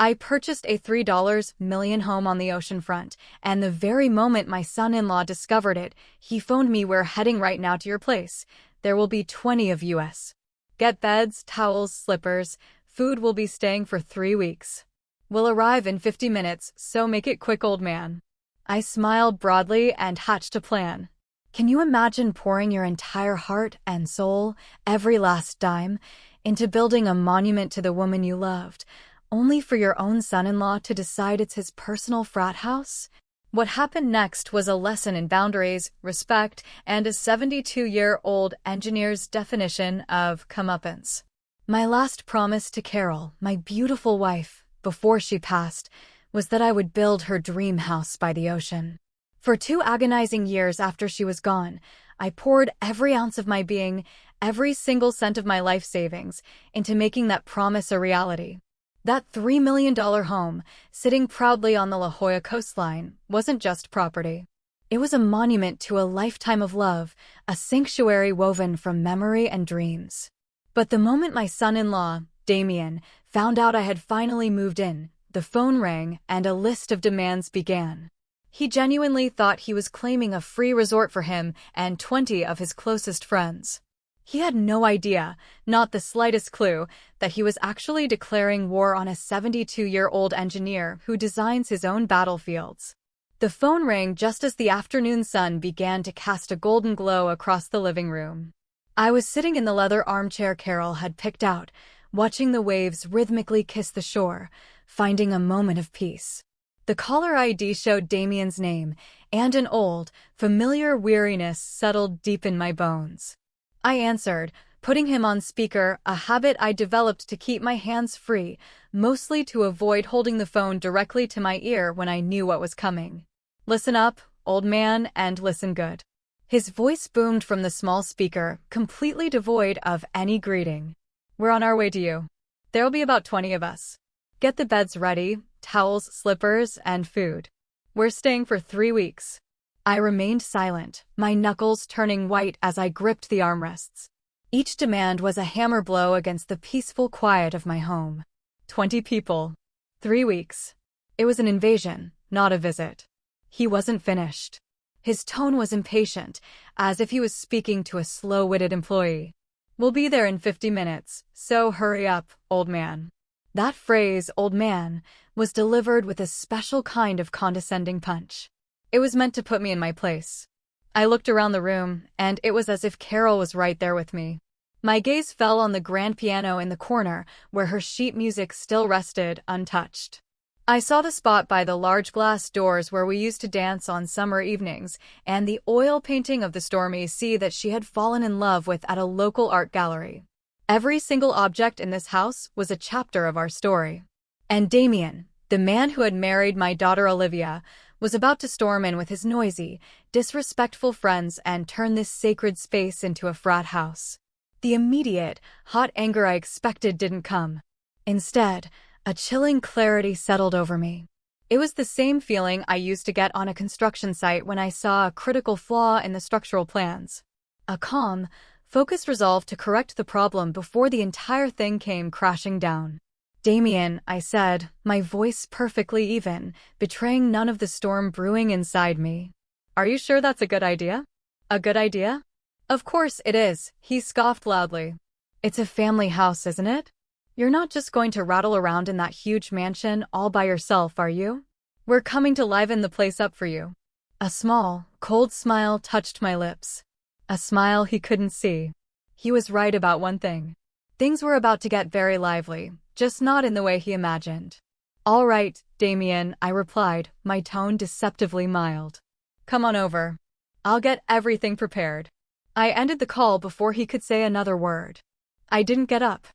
I purchased a $3 million home on the ocean front, and the very moment my son-in-law discovered it, he phoned me, "We're heading right now to your place. There will be 20 of us. Get beds, towels, slippers. Food will be staying for 3 weeks. We'll arrive in 50 minutes, so make it quick, old man." I smiled broadly and hatched a plan. Can you imagine pouring your entire heart and soul, every last dime, into building a monument to the woman you loved, only for your own son-in-law to decide it's his personal frat house? What happened next was a lesson in boundaries, respect, and a 72-year-old engineer's definition of comeuppance. My last promise to Carol, my beautiful wife, before she passed, was that I would build her dream house by the ocean. For 2 agonizing years after she was gone, I poured every ounce of my being, every single cent of my life savings, into making that promise a reality. That $3 million home, sitting proudly on the La Jolla coastline, wasn't just property. It was a monument to a lifetime of love, a sanctuary woven from memory and dreams. But the moment my son-in-law, Damien, found out I had finally moved in, the phone rang and a list of demands began. He genuinely thought he was claiming a free resort for him and 20 of his closest friends. He had no idea, not the slightest clue, that he was actually declaring war on a 72-year-old engineer who designs his own battlefields. The phone rang just as the afternoon sun began to cast a golden glow across the living room. I was sitting in the leather armchair Carol had picked out, watching the waves rhythmically kiss the shore, finding a moment of peace. The caller ID showed Damien's name, and an old, familiar weariness settled deep in my bones. I answered, putting him on speaker, a habit I developed to keep my hands free, mostly to avoid holding the phone directly to my ear when I knew what was coming. "Listen up, old man, and listen good." His voice boomed from the small speaker, completely devoid of any greeting. "We're on our way to you. There'll be about 20 of us. Get the beds ready, towels, slippers, and food. We're staying for 3 weeks. I remained silent, my knuckles turning white as I gripped the armrests. Each demand was a hammer blow against the peaceful quiet of my home. 20 people. 3 weeks. It was an invasion, not a visit. He wasn't finished. His tone was impatient, as if he was speaking to a slow-witted employee. "We'll be there in 50 minutes, so hurry up, old man." That phrase, "old man," was delivered with a special kind of condescending punch. It was meant to put me in my place. I looked around the room, and it was as if Carol was right there with me. My gaze fell on the grand piano in the corner, where her sheet music still rested, untouched. I saw the spot by the large glass doors where we used to dance on summer evenings, and the oil painting of the stormy sea that she had fallen in love with at a local art gallery. Every single object in this house was a chapter of our story. And Damien, the man who had married my daughter Olivia, was about to storm in with his noisy, disrespectful friends and turn this sacred space into a frat house. The immediate, hot anger I expected didn't come. Instead, a chilling clarity settled over me. It was the same feeling I used to get on a construction site when I saw a critical flaw in the structural plans. A calm, focused resolve to correct the problem before the entire thing came crashing down. "Damien," I said, my voice perfectly even, betraying none of the storm brewing inside me. "Are you sure that's a good idea?" "A good idea? Of course it is," he scoffed loudly. "It's a family house, isn't it? You're not just going to rattle around in that huge mansion all by yourself, are you? We're coming to liven the place up for you." A small, cold smile touched my lips. A smile he couldn't see. He was right about one thing. Things were about to get very lively, just not in the way he imagined. "All right, Damien," I replied, my tone deceptively mild. "Come on over. I'll get everything prepared." I ended the call before he could say another word. I didn't get up.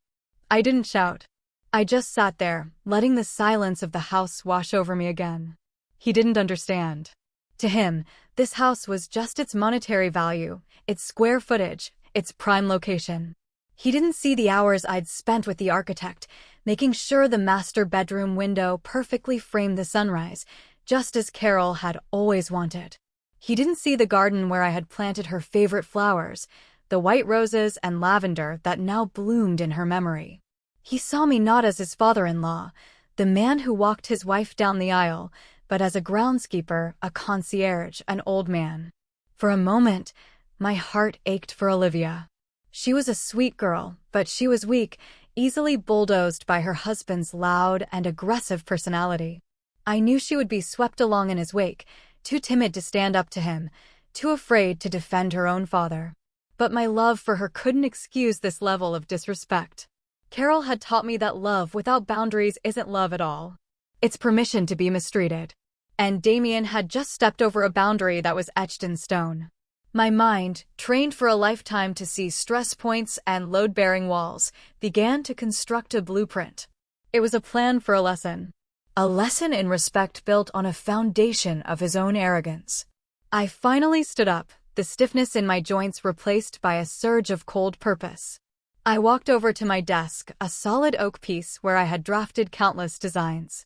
I didn't shout. I just sat there, letting the silence of the house wash over me again. He didn't understand. To him, this house was just its monetary value, its square footage, its prime location. He didn't see the hours I'd spent with the architect, making sure the master bedroom window perfectly framed the sunrise, just as Carol had always wanted. He didn't see the garden where I had planted her favorite flowers, the white roses and lavender that now bloomed in her memory. He saw me not as his father-in-law, The man who walked his wife down the aisle, but as a groundskeeper, a concierge, an old man. For a moment, my heart ached for Olivia. She was a sweet girl, but she was weak, easily bulldozed by her husband's loud and aggressive personality. I knew she would be swept along in his wake, too timid to stand up to him, too afraid to defend her own father. But my love for her couldn't excuse this level of disrespect. Carol had taught me that love without boundaries isn't love at all. It's permission to be mistreated. And Damien had just stepped over a boundary that was etched in stone. My mind, trained for a lifetime to see stress points and load-bearing walls, began to construct a blueprint. It was a plan for a lesson. A lesson in respect built on a foundation of his own arrogance. I finally stood up, the stiffness in my joints replaced by a surge of cold purpose. I walked over to my desk, a solid oak piece where I had drafted countless designs.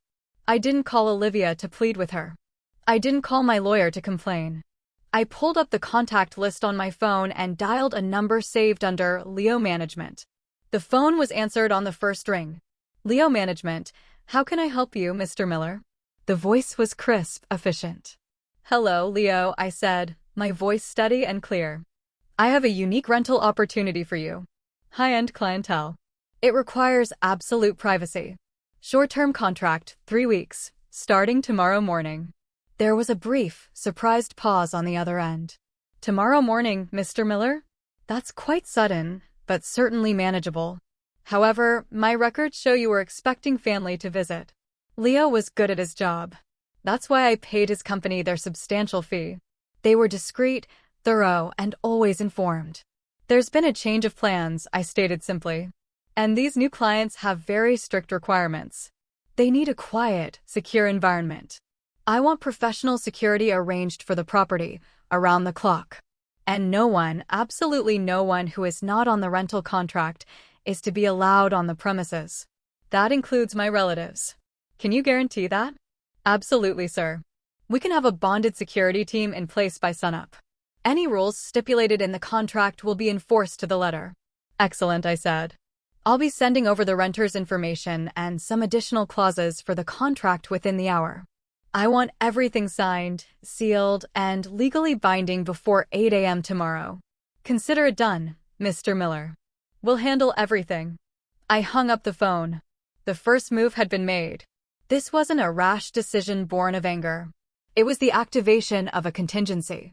I didn't call Olivia to plead with her. I didn't call my lawyer to complain. I pulled up the contact list on my phone and dialed a number saved under Leo Management. The phone was answered on the first ring. Leo Management, how can I help you, Mr. Miller? The voice was crisp, efficient. Hello, Leo, I said, my voice steady and clear. I have a unique rental opportunity for you. High-end clientele. It requires absolute privacy. Short-term contract, 3 weeks, starting tomorrow morning. There was a brief, surprised pause on the other end. Tomorrow morning, Mr. Miller? That's quite sudden, but certainly manageable. However, my records show you were expecting family to visit. Leo was good at his job. That's why I paid his company their substantial fee. They were discreet, thorough, and always informed. There's been a change of plans, I stated simply. And these new clients have very strict requirements. They need a quiet, secure environment. I want professional security arranged for the property, around the clock. And no one, absolutely no one who is not on the rental contract, is to be allowed on the premises. That includes my relatives. Can you guarantee that? Absolutely, sir. We can have a bonded security team in place by sunup. Any rules stipulated in the contract will be enforced to the letter. Excellent, I said. I'll be sending over the renter's information and some additional clauses for the contract within the hour. I want everything signed, sealed, and legally binding before 8 a.m. tomorrow. Consider it done, Mr. Miller. We'll handle everything. I hung up the phone. The first move had been made. This wasn't a rash decision born of anger. It was the activation of a contingency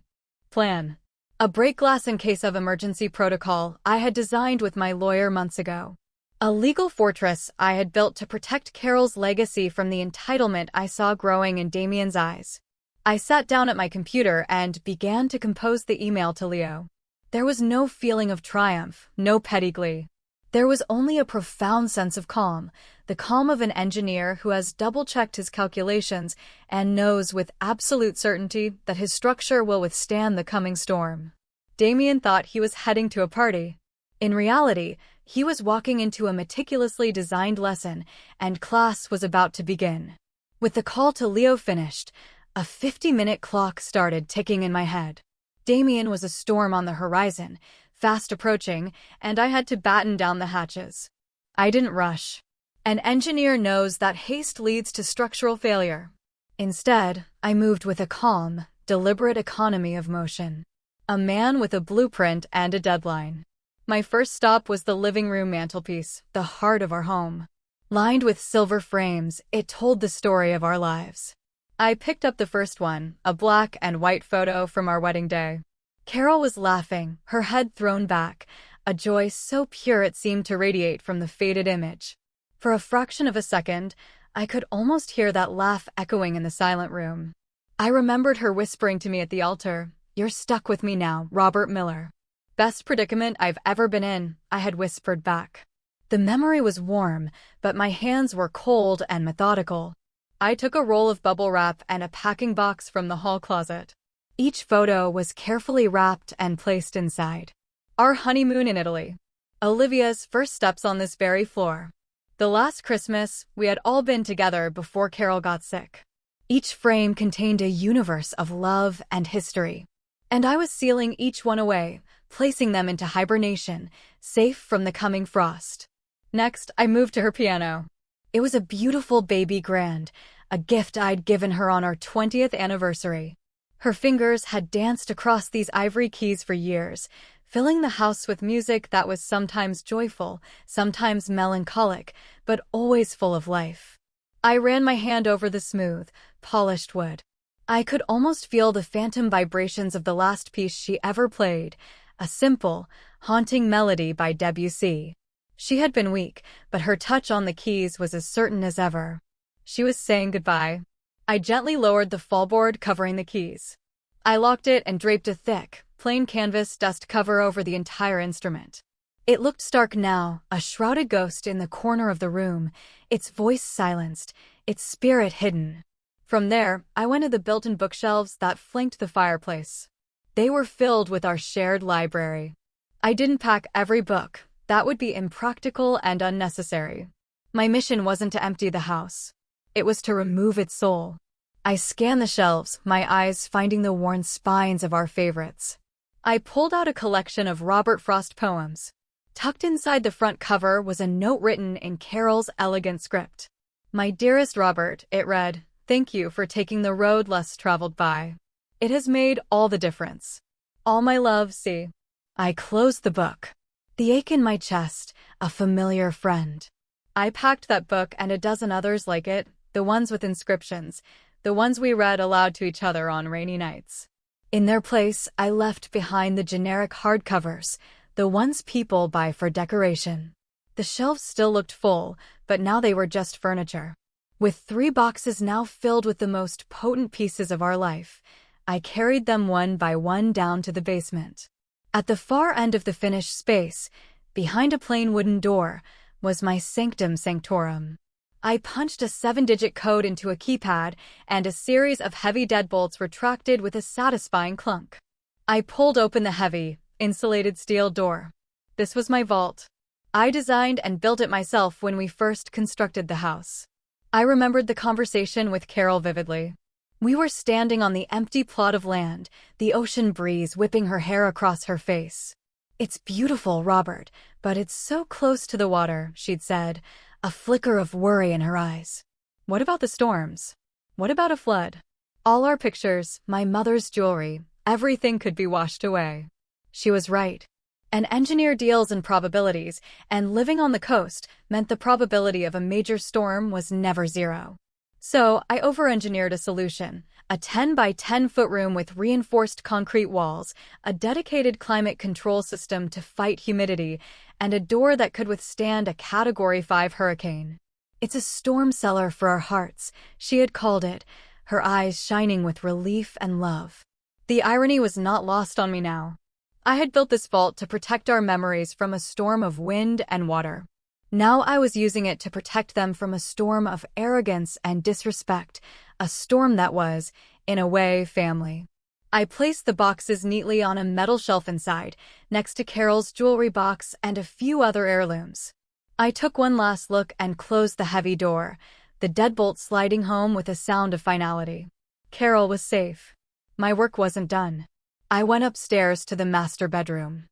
plan. A break glass in case of emergency protocol I had designed with my lawyer months ago. A legal fortress I had built to protect Carol's legacy from the entitlement I saw growing in Damien's eyes. I sat down at my computer and began to compose the email to Leo. There was no feeling of triumph, no petty glee. There was only a profound sense of calm, the calm of an engineer who has double-checked his calculations and knows with absolute certainty that his structure will withstand the coming storm. Damien thought he was heading to a party. In reality, he was walking into a meticulously designed lesson, and class was about to begin. With the call to Leo finished, a 50-minute clock started ticking in my head. Damien was a storm on the horizon, fast approaching, and I had to batten down the hatches. I didn't rush. An engineer knows that haste leads to structural failure. Instead, I moved with a calm, deliberate economy of motion. A man with a blueprint and a deadline. My first stop was the living room mantelpiece, the heart of our home. Lined with silver frames, it told the story of our lives. I picked up the first one, a black and white photo from our wedding day. Carol was laughing, her head thrown back, a joy so pure it seemed to radiate from the faded image. For a fraction of a second, I could almost hear that laugh echoing in the silent room. I remembered her whispering to me at the altar, "You're stuck with me now, Robert Miller." "Best predicament I've ever been in," I had whispered back. The memory was warm, but my hands were cold and methodical. I took a roll of bubble wrap and a packing box from the hall closet. Each photo was carefully wrapped and placed inside. Our honeymoon in Italy. Olivia's first steps on this very floor. The last Christmas, we had all been together before Carol got sick. Each frame contained a universe of love and history. And I was sealing each one away, placing them into hibernation, safe from the coming frost. Next, I moved to her piano. It was a beautiful baby grand, a gift I'd given her on our 20th anniversary. Her fingers had danced across these ivory keys for years, filling the house with music that was sometimes joyful, sometimes melancholic, but always full of life. I ran my hand over the smooth, polished wood. I could almost feel the phantom vibrations of the last piece she ever played, a simple, haunting melody by Debussy. She had been weak, but her touch on the keys was as certain as ever. She was saying goodbye. I gently lowered the fallboard covering the keys. I locked it and draped a thick, plain canvas dust cover over the entire instrument. It looked stark now, a shrouded ghost in the corner of the room, its voice silenced, its spirit hidden. From there, I went to the built-in bookshelves that flanked the fireplace. They were filled with our shared library. I didn't pack every book. That would be impractical and unnecessary. My mission wasn't to empty the house. It was to remove its soul. I scanned the shelves, my eyes finding the worn spines of our favorites. I pulled out a collection of Robert Frost poems. Tucked inside the front cover was a note written in Carol's elegant script. "My dearest Robert," it read, "thank you for taking the road less traveled by. It has made all the difference. All my love, C." I closed the book. The ache in my chest, a familiar friend. I packed that book and a dozen others like it, the ones with inscriptions, the ones we read aloud to each other on rainy nights. In their place, I left behind the generic hardcovers, the ones people buy for decoration. The shelves still looked full, but now they were just furniture. With 3 boxes now filled with the most potent pieces of our life, I carried them one by one down to the basement. At the far end of the finished space, behind a plain wooden door, was my sanctum sanctorum. I punched a 7-digit code into a keypad, and a series of heavy deadbolts retracted with a satisfying clunk. I pulled open the heavy, insulated steel door. This was my vault. I designed and built it myself when we first constructed the house. I remembered the conversation with Carol vividly. We were standing on the empty plot of land, the ocean breeze whipping her hair across her face. "It's beautiful, Robert, but it's so close to the water," she'd said, a flicker of worry in her eyes. "What about the storms? What about a flood? All our pictures, my mother's jewelry, everything could be washed away." She was right. An engineer deals in probabilities, and living on the coast meant the probability of a major storm was never zero. So I over-engineered a solution, a 10 by 10 foot room with reinforced concrete walls, a dedicated climate control system to fight humidity, and a door that could withstand a Category 5 hurricane. "It's a storm cellar for our hearts," she had called it, her eyes shining with relief and love. The irony was not lost on me now. I had built this vault to protect our memories from a storm of wind and water. Now I was using it to protect them from a storm of arrogance and disrespect, a storm that was, in a way, family. I placed the boxes neatly on a metal shelf inside, next to Carol's jewelry box and a few other heirlooms. I took one last look and closed the heavy door, the deadbolt sliding home with a sound of finality. Carol was safe. My work wasn't done. I went upstairs to the master bedroom.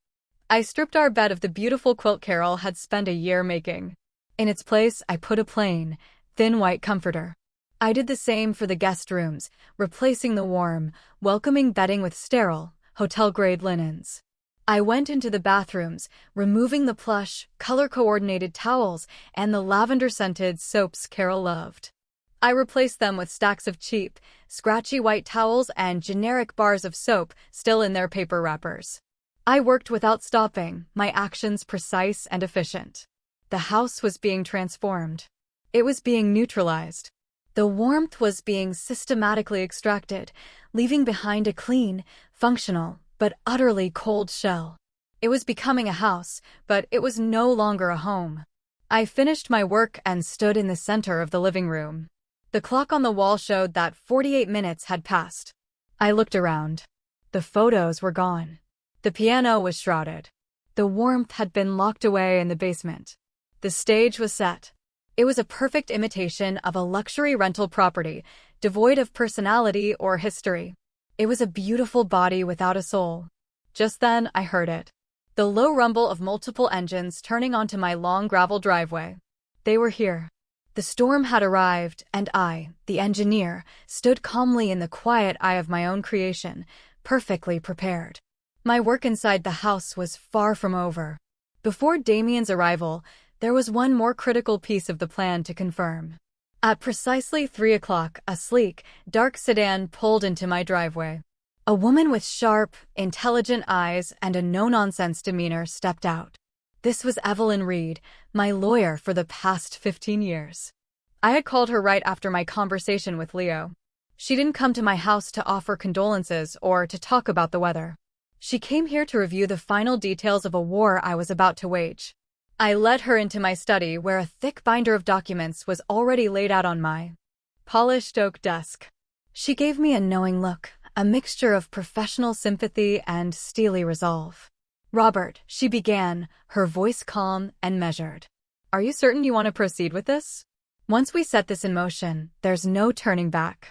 I stripped our bed of the beautiful quilt Carol had spent a year making. In its place, I put a plain, thin white comforter. I did the same for the guest rooms, replacing the warm, welcoming bedding with sterile, hotel-grade linens. I went into the bathrooms, removing the plush, color-coordinated towels and the lavender-scented soaps Carol loved. I replaced them with stacks of cheap, scratchy white towels and generic bars of soap still in their paper wrappers. I worked without stopping, my actions precise and efficient. The house was being transformed. It was being neutralized. The warmth was being systematically extracted, leaving behind a clean, functional, but utterly cold shell. It was becoming a house, but it was no longer a home. I finished my work and stood in the center of the living room. The clock on the wall showed that 48 minutes had passed. I looked around. The photos were gone. The piano was shrouded. The warmth had been locked away in the basement. The stage was set. It was a perfect imitation of a luxury rental property, devoid of personality or history. It was a beautiful body without a soul. Just then, I heard it. The low rumble of multiple engines turning onto my long gravel driveway. They were here. The storm had arrived, and I, the engineer, stood calmly in the quiet eye of my own creation, perfectly prepared. My work inside the house was far from over. Before Damien's arrival, there was one more critical piece of the plan to confirm. At precisely 3 o'clock, a sleek, dark sedan pulled into my driveway. A woman with sharp, intelligent eyes and a no-nonsense demeanor stepped out. This was Evelyn Reed, my lawyer for the past 15 years. I had called her right after my conversation with Leo. She didn't come to my house to offer condolences or to talk about the weather. She came here to review the final details of a war I was about to wage. I led her into my study where a thick binder of documents was already laid out on my polished oak desk. She gave me a knowing look, a mixture of professional sympathy and steely resolve. "Robert," she began, her voice calm and measured. "Are you certain you want to proceed with this? Once we set this in motion, there's no turning back."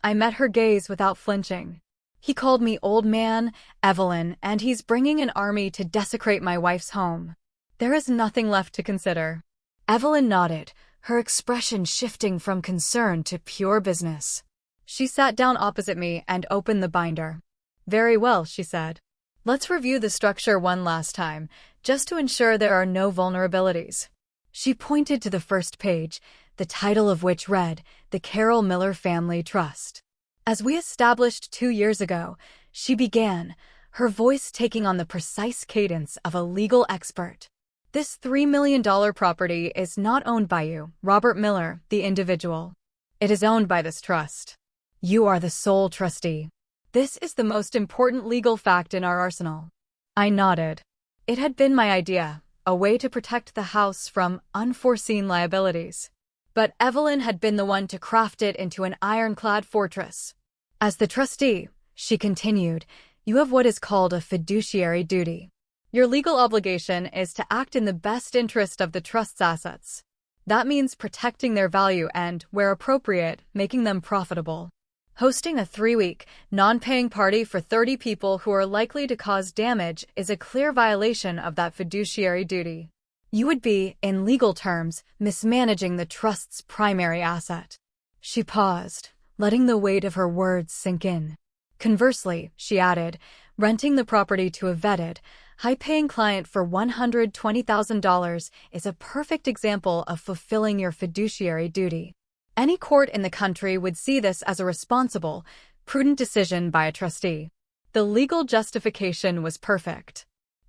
I met her gaze without flinching. "He called me old man, Evelyn, and he's bringing an army to desecrate my wife's home. There is nothing left to consider." Evelyn nodded, her expression shifting from concern to pure business. She sat down opposite me and opened the binder. "Very well," she said. "Let's review the structure one last time, just to ensure there are no vulnerabilities." She pointed to the first page, the title of which read, "The Carroll Miller Family Trust." "As we established 2 years ago," she began, her voice taking on the precise cadence of a legal expert. "This $3 million property is not owned by you, Robert Miller, the individual. It is owned by this trust. You are the sole trustee. This is the most important legal fact in our arsenal." I nodded. It had been my idea, a way to protect the house from unforeseen liabilities. But Evelyn had been the one to craft it into an ironclad fortress. "As the trustee," she continued, "you have what is called a fiduciary duty. Your legal obligation is to act in the best interest of the trust's assets. That means protecting their value and, where appropriate, making them profitable. Hosting a 3-week, non-paying party for 30 people who are likely to cause damage is a clear violation of that fiduciary duty. You would be, in legal terms, mismanaging the trust's primary asset." She paused, letting the weight of her words sink in. "Conversely," she added, "renting the property to a vetted, high-paying client for $120,000 is a perfect example of fulfilling your fiduciary duty. Any court in the country would see this as a responsible, prudent decision by a trustee." The legal justification was perfect.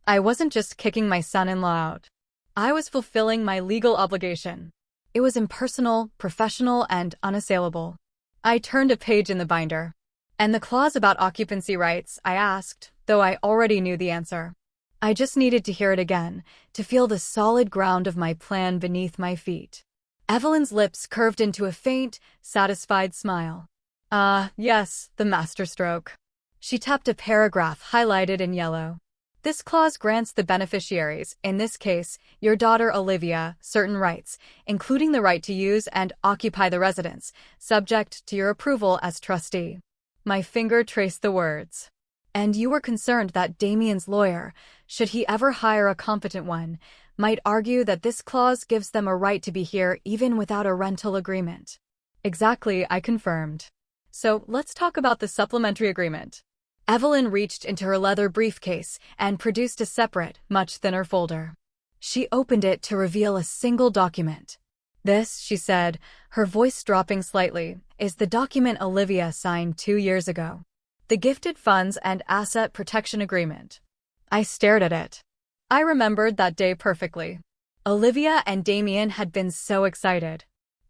I wasn't just kicking my son-in-law out. I was fulfilling my legal obligation. It was impersonal, professional, and unassailable. I turned a page in the binder. "And the clause about occupancy rights?" I asked, though I already knew the answer. I just needed to hear it again, to feel the solid ground of my plan beneath my feet. Evelyn's lips curved into a faint, satisfied smile. "Ah, yes, the masterstroke." She tapped a paragraph highlighted in yellow. "This clause grants the beneficiaries, in this case, your daughter Olivia, certain rights, including the right to use and occupy the residence, subject to your approval as trustee." My finger traced the words. "And you were concerned that Damien's lawyer, should he ever hire a competent one, might argue that this clause gives them a right to be here even without a rental agreement." "Exactly," I confirmed. "So let's talk about the supplementary agreement." Evelyn reached into her leather briefcase and produced a separate, much thinner folder. She opened it to reveal a single document. "This," she said, her voice dropping slightly, "is the document Olivia signed 2 years ago. The Gifted Funds and Asset Protection Agreement." I stared at it. I remembered that day perfectly. Olivia and Damien had been so excited.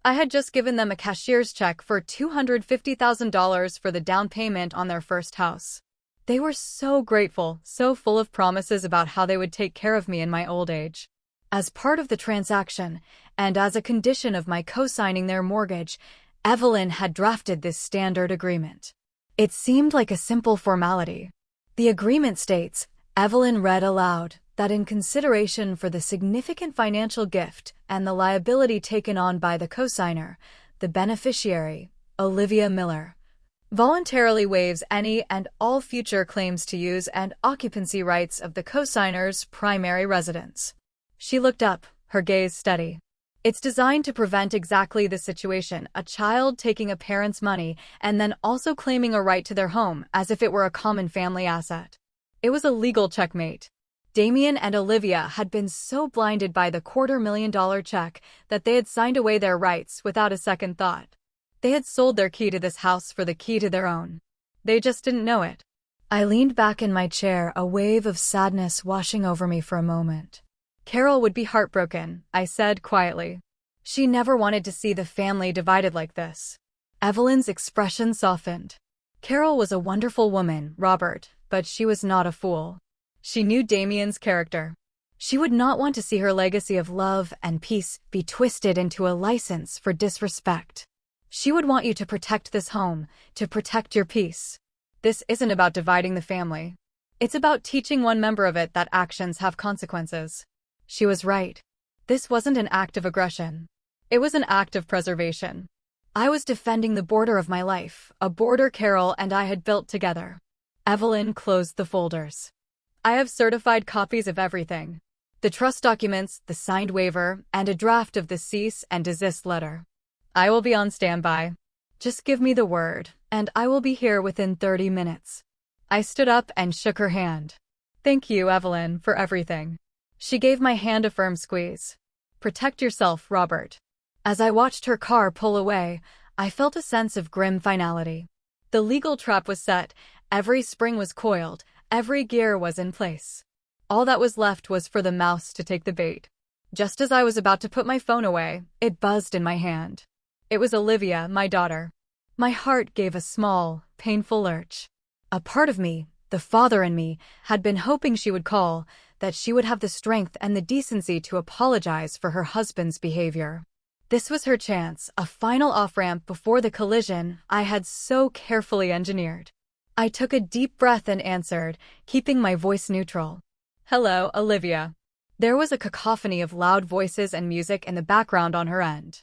I had just given them a cashier's check for $250,000 for the down payment on their first house. They were so grateful, so full of promises about how they would take care of me in my old age. As part of the transaction, and as a condition of my co-signing their mortgage, Evelyn had drafted this standard agreement. It seemed like a simple formality. The agreement states, Evelyn read aloud, that in consideration for the significant financial gift and the liability taken on by the cosigner, the beneficiary, Olivia Miller, voluntarily waives any and all future claims to use and occupancy rights of the cosigner's primary residence. She looked up, her gaze steady. It's designed to prevent exactly this situation, a child taking a parent's money and then also claiming a right to their home as if it were a common family asset. It was a legal checkmate. Damien and Olivia had been so blinded by the $250,000 check that they had signed away their rights without a second thought. They had sold their key to this house for the key to their own. They just didn't know it. I leaned back in my chair, a wave of sadness washing over me for a moment. Carol would be heartbroken, I said quietly. She never wanted to see the family divided like this. Evelyn's expression softened. Carol was a wonderful woman, Robert, but she was not a fool. She knew Damien's character. She would not want to see her legacy of love and peace be twisted into a license for disrespect. She would want you to protect this home, to protect your peace. This isn't about dividing the family. It's about teaching one member of it that actions have consequences. She was right. This wasn't an act of aggression. It was an act of preservation. I was defending the border of my life, a border Carol and I had built together. Evelyn closed the folders. I have certified copies of everything. The trust documents, the signed waiver, and a draft of the cease and desist letter. I will be on standby. Just give me the word, and I will be here within 30 minutes. I stood up and shook her hand. Thank you, Evelyn, for everything. She gave my hand a firm squeeze. Protect yourself, Robert. As I watched her car pull away, I felt a sense of grim finality. The legal trap was set, every spring was coiled, every gear was in place. All that was left was for the mouse to take the bait. Just as I was about to put my phone away, it buzzed in my hand. It was Olivia, my daughter. My heart gave a small, painful lurch. A part of me, the father in me, had been hoping she would call, that she would have the strength and the decency to apologize for her husband's behavior. This was her chance, a final off-ramp before the collision I had so carefully engineered. I took a deep breath and answered, keeping my voice neutral. Hello, Olivia. There was a cacophony of loud voices and music in the background on her end.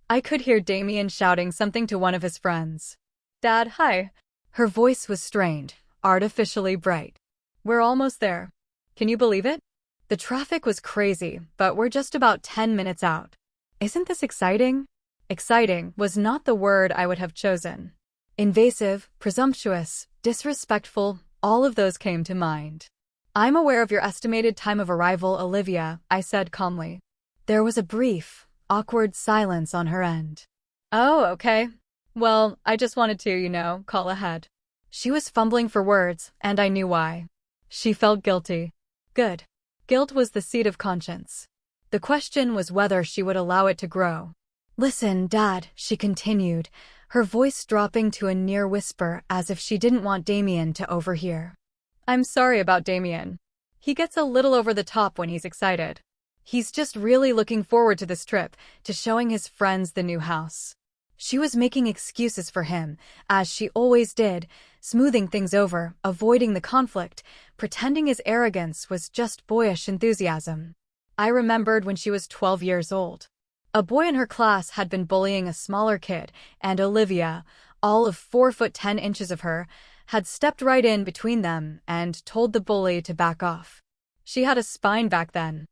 I could hear Damien shouting something to one of his friends. Dad, hi. Her voice was strained, artificially bright. We're almost there. Can you believe it? The traffic was crazy, but we're just about 10 minutes out. Isn't this exciting? Exciting was not the word I would have chosen. Invasive, presumptuous, disrespectful, all of those came to mind. I'm aware of your estimated time of arrival, Olivia, I said calmly. There was a brief, awkward silence on her end. Oh, okay. Well, I just wanted to, call ahead. She was fumbling for words, and I knew why. She felt guilty. Good. Guilt was the seed of conscience. The question was whether she would allow it to grow. Listen, Dad, she continued, her voice dropping to a near whisper as if she didn't want Damien to overhear. I'm sorry about Damien. He gets a little over the top when he's excited. He's just really looking forward to this trip, to showing his friends the new house. She was making excuses for him, as she always did, smoothing things over, avoiding the conflict, pretending his arrogance was just boyish enthusiasm. I remembered when she was 12 years old. A boy in her class had been bullying a smaller kid, and Olivia, all of 4'10" of her, had stepped right in between them and told the bully to back off. She had a spine back then.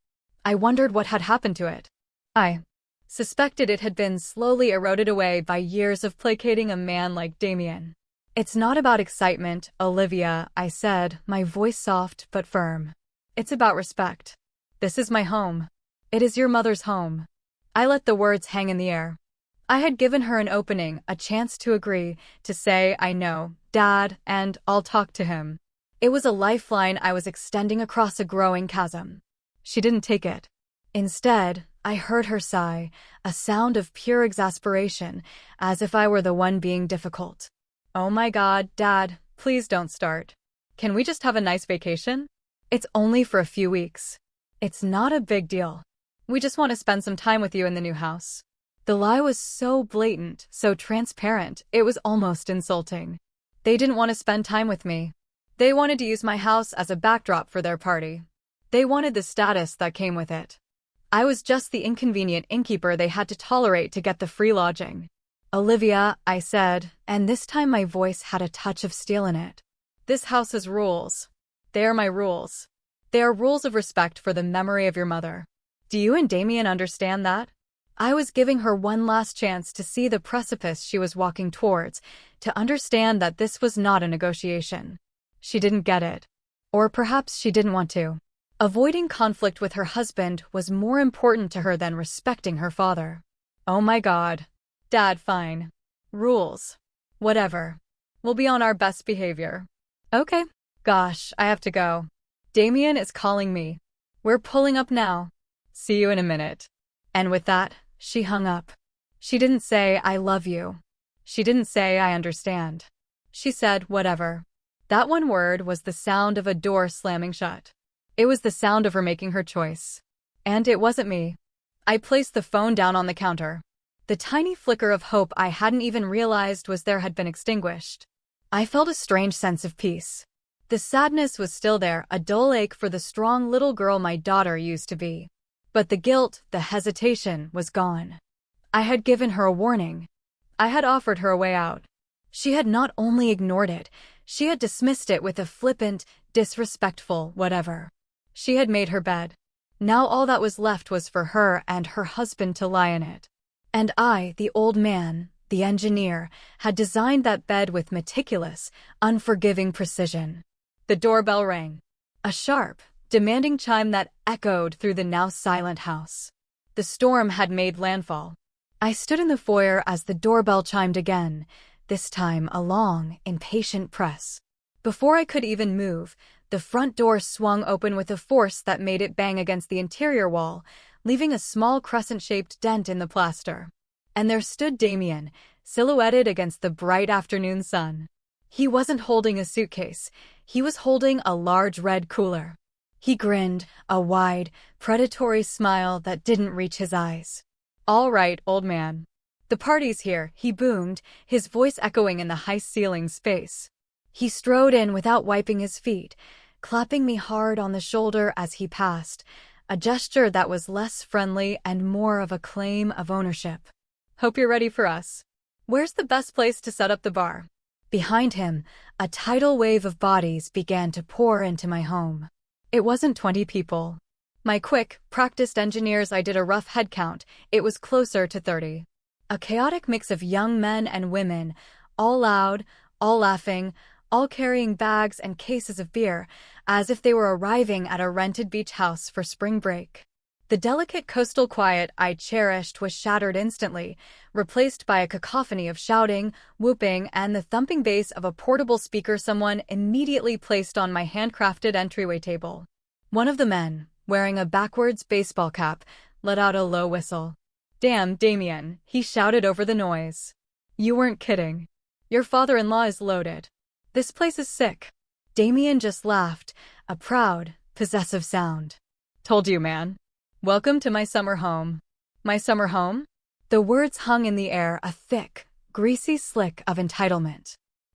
I wondered what had happened to it. I suspected it had been slowly eroded away by years of placating a man like Damien. It's not about excitement, Olivia, I said, my voice soft but firm. It's about respect. This is my home. It is your mother's home. I let the words hang in the air. I had given her an opening, a chance to agree, to say, I know, Dad, and I'll talk to him. It was a lifeline I was extending across a growing chasm. She didn't take it. Instead, I heard her sigh, a sound of pure exasperation, as if I were the one being difficult. Oh my God, Dad, please don't start. Can we just have a nice vacation? It's only for a few weeks. It's not a big deal. We just want to spend some time with you in the new house. The lie was so blatant, so transparent, it was almost insulting. They didn't want to spend time with me. They wanted to use my house as a backdrop for their party. They wanted the status that came with it. I was just the inconvenient innkeeper they had to tolerate to get the free lodging. Olivia, I said, and this time my voice had a touch of steel in it. This house has rules. They are my rules. They are rules of respect for the memory of your mother. Do you and Damien understand that? I was giving her one last chance to see the precipice she was walking towards, to understand that this was not a negotiation. She didn't get it. Or perhaps she didn't want to. Avoiding conflict with her husband was more important to her than respecting her father. Oh my God. Dad, fine. Rules. Whatever. We'll be on our best behavior. Okay. Gosh, I have to go. Damien is calling me. We're pulling up now. See you in a minute. And with that, she hung up. She didn't say, I love you. She didn't say, I understand. She said, whatever. That one word was the sound of a door slamming shut. It was the sound of her making her choice. And it wasn't me. I placed the phone down on the counter. The tiny flicker of hope I hadn't even realized was there had been extinguished. I felt a strange sense of peace. The sadness was still there, a dull ache for the strong little girl my daughter used to be. But the guilt, the hesitation, was gone. I had given her a warning. I had offered her a way out. She had not only ignored it, she had dismissed it with a flippant, disrespectful whatever. She had made her bed. Now all that was left was for her and her husband to lie in it. And I, the old man, the engineer, had designed that bed with meticulous, unforgiving precision. The doorbell rang. A sharp, demanding chime that echoed through the now silent house. The storm had made landfall. I stood in the foyer as the doorbell chimed again, this time a long, impatient press. Before I could even move, the front door swung open with a force that made it bang against the interior wall, leaving a small crescent-shaped dent in the plaster. And there stood Damien, silhouetted against the bright afternoon sun. He wasn't holding a suitcase. He was holding a large red cooler. He grinned, a wide, predatory smile that didn't reach his eyes. All right, old man. The party's here, he boomed, his voice echoing in the high-ceiling space. He strode in without wiping his feet, clapping me hard on the shoulder as he passed, a gesture that was less friendly and more of a claim of ownership. Hope you're ready for us. Where's the best place to set up the bar? Behind him, a tidal wave of bodies began to pour into my home. It wasn't 20 people. My quick, practiced engineers, I did a rough head count, it was closer to 30. A chaotic mix of young men and women, all loud, all laughing, all carrying bags and cases of beer, as if they were arriving at a rented beach house for spring break. The delicate coastal quiet I cherished was shattered instantly, replaced by a cacophony of shouting, whooping, and the thumping bass of a portable speaker someone immediately placed on my handcrafted entryway table. One of the men, wearing a backwards baseball cap, let out a low whistle. Damn, Damien, he shouted over the noise. You weren't kidding. Your father-in-law is loaded. This place is sick. Damien just laughed, a proud, possessive sound. Told you, man. Welcome to my summer home. My summer home? The words hung in the air, a thick, greasy slick of entitlement.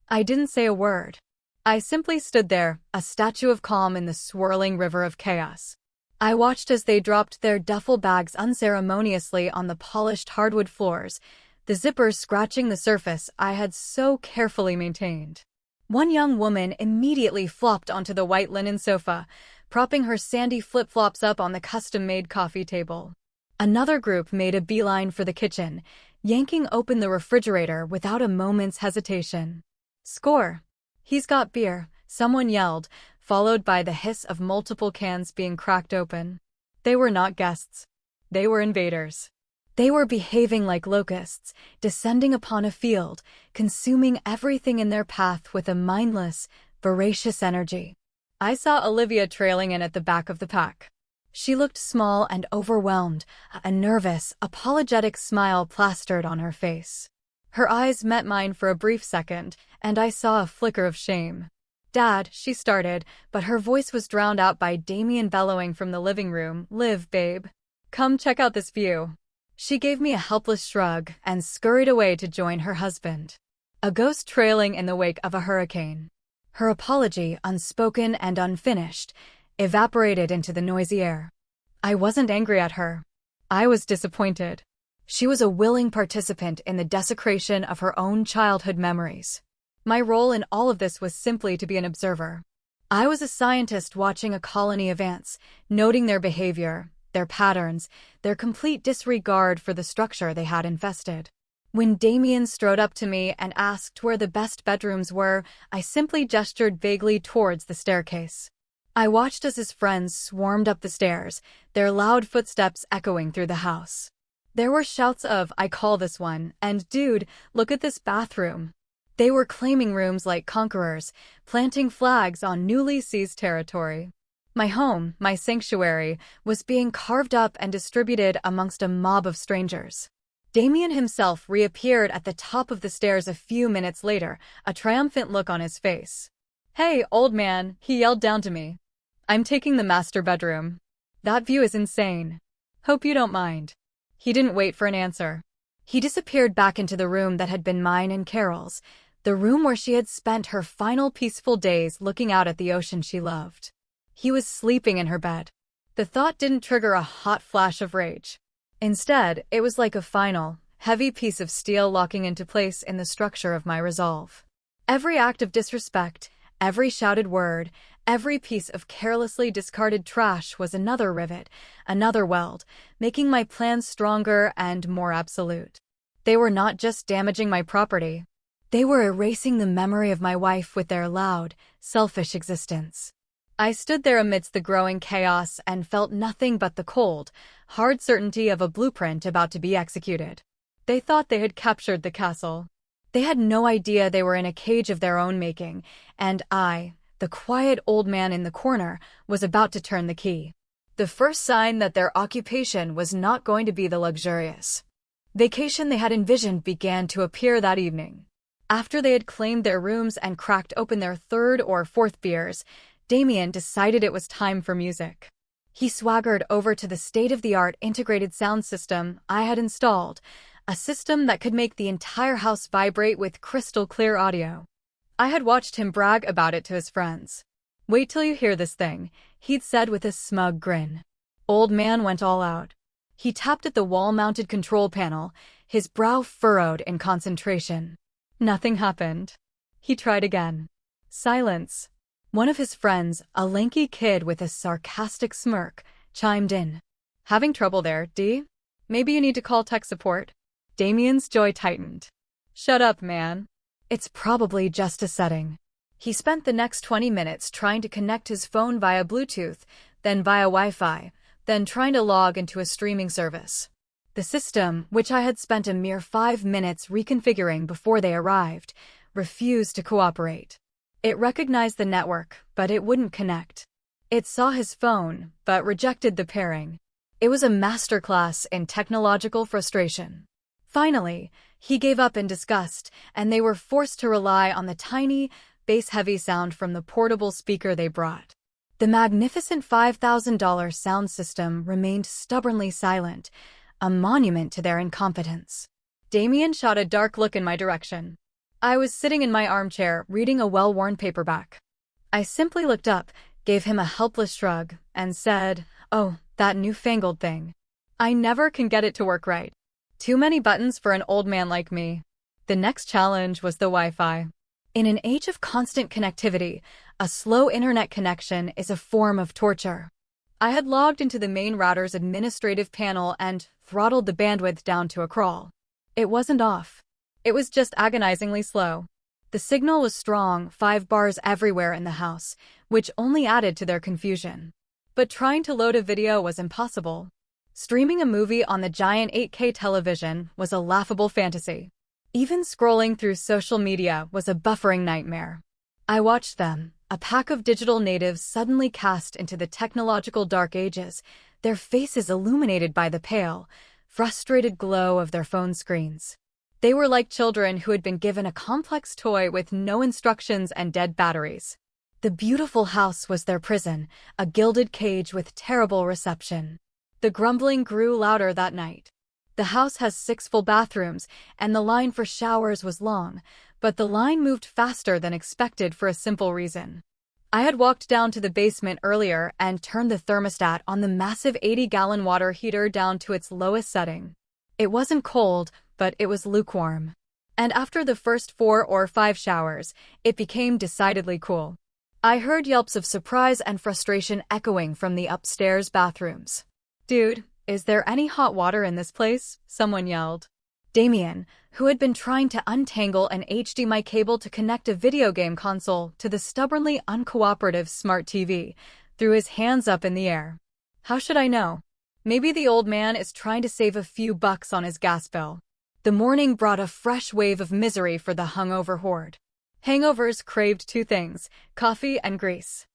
I didn't say a word. I simply stood there, a statue of calm in the swirling river of chaos. I watched as they dropped their duffel bags unceremoniously on the polished hardwood floors, the zippers scratching the surface I had so carefully maintained. One young woman immediately flopped onto the white linen sofa, propping her sandy flip-flops up on the custom-made coffee table. Another group made a beeline for the kitchen, yanking open the refrigerator without a moment's hesitation. Score! He's got beer, someone yelled, followed by the hiss of multiple cans being cracked open. They were not guests. They were invaders. They were behaving like locusts, descending upon a field, consuming everything in their path with a mindless, voracious energy. I saw Olivia trailing in at the back of the pack. She looked small and overwhelmed, a nervous, apologetic smile plastered on her face. Her eyes met mine for a brief second, and I saw a flicker of shame. Dad, she started, but her voice was drowned out by Damien bellowing from the living room, Liv, babe. Come check out this view. She gave me a helpless shrug and scurried away to join her husband. A ghost trailing in the wake of a hurricane. Her apology, unspoken and unfinished, evaporated into the noisy air. I wasn't angry at her. I was disappointed. She was a willing participant in the desecration of her own childhood memories. My role in all of this was simply to be an observer. I was a scientist watching a colony of ants, noting their behavior, their patterns, their complete disregard for the structure they had infested. When Damien strode up to me and asked where the best bedrooms were, I simply gestured vaguely towards the staircase. I watched as his friends swarmed up the stairs, their loud footsteps echoing through the house. There were shouts of, "I call this one," and "Dude, look at this bathroom." They were claiming rooms like conquerors, planting flags on newly seized territory. My home, my sanctuary, was being carved up and distributed amongst a mob of strangers. Damien himself reappeared at the top of the stairs a few minutes later, a triumphant look on his face. "Hey, old man," he yelled down to me. "I'm taking the master bedroom. That view is insane. Hope you don't mind." He didn't wait for an answer. He disappeared back into the room that had been mine and Carol's, the room where she had spent her final peaceful days looking out at the ocean she loved. He was sleeping in her bed. The thought didn't trigger a hot flash of rage. Instead, it was like a final, heavy piece of steel locking into place in the structure of my resolve. Every act of disrespect, every shouted word, every piece of carelessly discarded trash was another rivet, another weld, making my plans stronger and more absolute. They were not just damaging my property. They were erasing the memory of my wife with their loud, selfish existence. I stood there amidst the growing chaos and felt nothing but the cold, hard certainty of a blueprint about to be executed. They thought they had captured the castle. They had no idea they were in a cage of their own making, and I, the quiet old man in the corner, was about to turn the key. The first sign that their occupation was not going to be the luxurious vacation they had envisioned began to appear that evening. After they had claimed their rooms and cracked open their third or fourth beers, Damien decided it was time for music. He swaggered over to the state-of-the-art integrated sound system I had installed, a system that could make the entire house vibrate with crystal-clear audio. I had watched him brag about it to his friends. "Wait till you hear this thing," he'd said with a smug grin. Old man went all out. He tapped at the wall-mounted control panel, his brow furrowed in concentration. Nothing happened. He tried again. Silence. One of his friends, a lanky kid with a sarcastic smirk, chimed in. "Having trouble there, D? Maybe you need to call tech support." Damien's jaw tightened. "Shut up, man. It's probably just a setting." He spent the next 20 minutes trying to connect his phone via Bluetooth, then via Wi-Fi, then trying to log into a streaming service. The system, which I had spent a mere 5 minutes reconfiguring before they arrived, refused to cooperate. It recognized the network, but it wouldn't connect. It saw his phone, but rejected the pairing. It was a masterclass in technological frustration. Finally, he gave up in disgust, and they were forced to rely on the tiny, bass-heavy sound from the portable speaker they brought. The magnificent $5,000 sound system remained stubbornly silent, a monument to their incompetence. Damien shot a dark look in my direction. I was sitting in my armchair, reading a well-worn paperback. I simply looked up, gave him a helpless shrug, and said, "Oh, that newfangled thing. I never can get it to work right. Too many buttons for an old man like me." The next challenge was the Wi-Fi. In an age of constant connectivity, a slow internet connection is a form of torture. I had logged into the main router's administrative panel and throttled the bandwidth down to a crawl. It wasn't off. It was just agonizingly slow. The signal was strong, 5 bars everywhere in the house, which only added to their confusion. But trying to load a video was impossible. Streaming a movie on the giant 8K television was a laughable fantasy. Even scrolling through social media was a buffering nightmare. I watched them, a pack of digital natives suddenly cast into the technological dark ages, their faces illuminated by the pale, frustrated glow of their phone screens. They were like children who had been given a complex toy with no instructions and dead batteries. The beautiful house was their prison, a gilded cage with terrible reception. The grumbling grew louder that night. The house has 6 full bathrooms, and the line for showers was long, but the line moved faster than expected for a simple reason. I had walked down to the basement earlier and turned the thermostat on the massive 80-gallon water heater down to its lowest setting. It wasn't cold, but it was lukewarm. And after the first 4 or 5 showers, it became decidedly cool. I heard yelps of surprise and frustration echoing from the upstairs bathrooms. Dude, is there any hot water in this place? Someone yelled. Damien, who had been trying to untangle an HDMI cable to connect a video game console to the stubbornly uncooperative smart TV, threw his hands up in the air. How should I know? Maybe the old man is trying to save a few bucks on his gas bill. The morning brought a fresh wave of misery for the hungover horde. Hangovers craved two things, coffee and grease.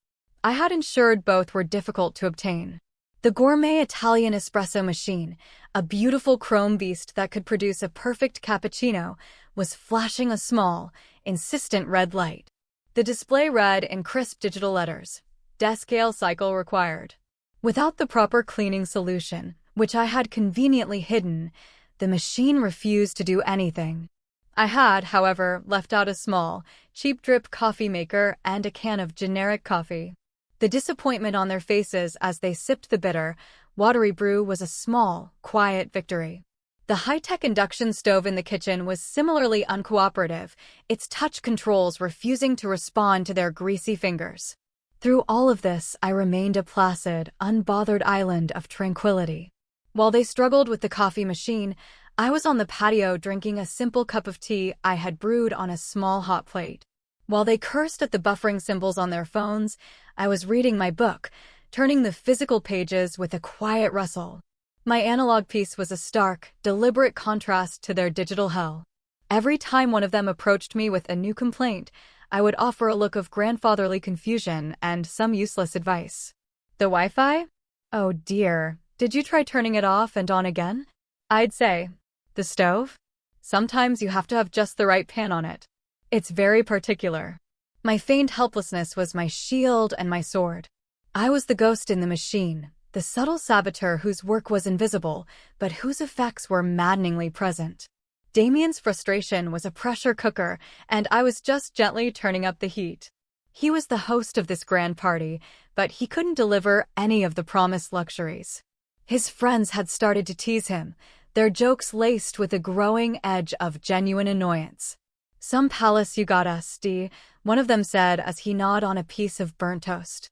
I had ensured both were difficult to obtain. The gourmet Italian espresso machine, a beautiful chrome beast that could produce a perfect cappuccino, was flashing a small, insistent red light. The display read in crisp digital letters, "Descale cycle required." Without the proper cleaning solution, which I had conveniently hidden, the machine refused to do anything. I had, however, left out a small, cheap drip coffee maker and a can of generic coffee. The disappointment on their faces as they sipped the bitter, watery brew was a small, quiet victory. The high-tech induction stove in the kitchen was similarly uncooperative, its touch controls refusing to respond to their greasy fingers. Through all of this, I remained a placid, unbothered island of tranquility. While they struggled with the coffee machine, I was on the patio drinking a simple cup of tea I had brewed on a small hot plate. While they cursed at the buffering symbols on their phones, I was reading my book, turning the physical pages with a quiet rustle. My analog piece was a stark, deliberate contrast to their digital hell. Every time one of them approached me with a new complaint, I would offer a look of grandfatherly confusion and some useless advice. The Wi-Fi? Oh dear, did you try turning it off and on again? I'd say. The stove? Sometimes you have to have just the right pan on it. It's very particular. My feigned helplessness was my shield and my sword. I was the ghost in the machine, the subtle saboteur whose work was invisible, but whose effects were maddeningly present. Damien's frustration was a pressure cooker, and I was just gently turning up the heat. He was the host of this grand party, but he couldn't deliver any of the promised luxuries. His friends had started to tease him, their jokes laced with a growing edge of genuine annoyance. "Some palace you got us, D," one of them said as he gnawed on a piece of burnt toast.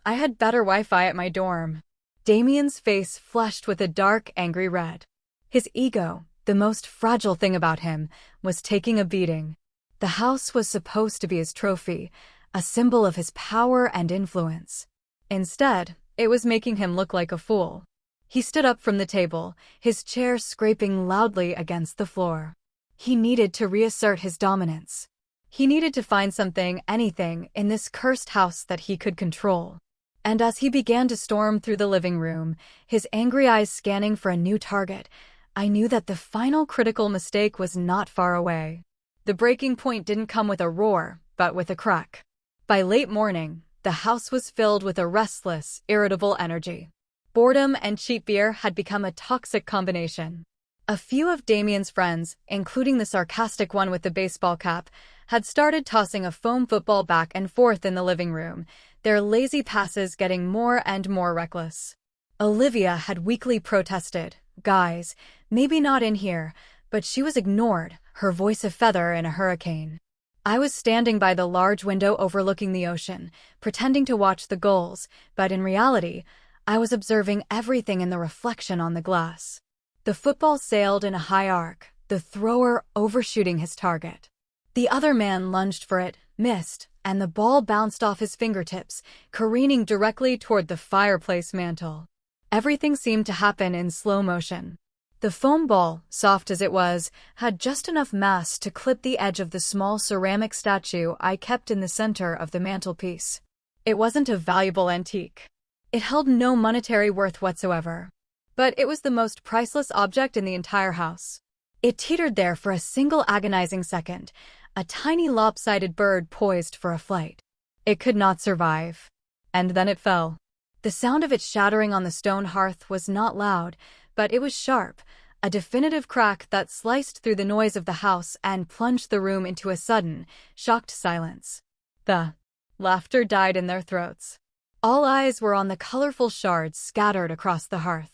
I had better Wi-Fi at my dorm. Damien's face flushed with a dark, angry red. His ego, the most fragile thing about him, was taking a beating. The house was supposed to be his trophy, a symbol of his power and influence. Instead, it was making him look like a fool. He stood up from the table, his chair scraping loudly against the floor. He needed to reassert his dominance. He needed to find something, anything, in this cursed house that he could control. And as he began to storm through the living room, his angry eyes scanning for a new target, I knew that the final critical mistake was not far away. The breaking point didn't come with a roar, but with a crack. By late morning, the house was filled with a restless, irritable energy. Boredom and cheap beer had become a toxic combination. A few of Damien's friends, including the sarcastic one with the baseball cap, had started tossing a foam football back and forth in the living room, their lazy passes getting more and more reckless. Olivia had weakly protested, "Guys, maybe not in here," but she was ignored, her voice a feather in a hurricane. I was standing by the large window overlooking the ocean, pretending to watch the gulls, but in reality, I was observing everything in the reflection on the glass. The football sailed in a high arc, the thrower overshooting his target. The other man lunged for it, missed, and the ball bounced off his fingertips, careening directly toward the fireplace mantel. Everything seemed to happen in slow motion. The foam ball, soft as it was, had just enough mass to clip the edge of the small ceramic statue I kept in the center of the mantelpiece. It wasn't a valuable antique. It held no monetary worth whatsoever. But it was the most priceless object in the entire house. It teetered there for a single agonizing second, a tiny lopsided bird poised for a flight. It could not survive. And then it fell. The sound of it shattering on the stone hearth was not loud, but it was sharp, a definitive crack that sliced through the noise of the house and plunged the room into a sudden, shocked silence. The laughter died in their throats. All eyes were on the colorful shards scattered across the hearth.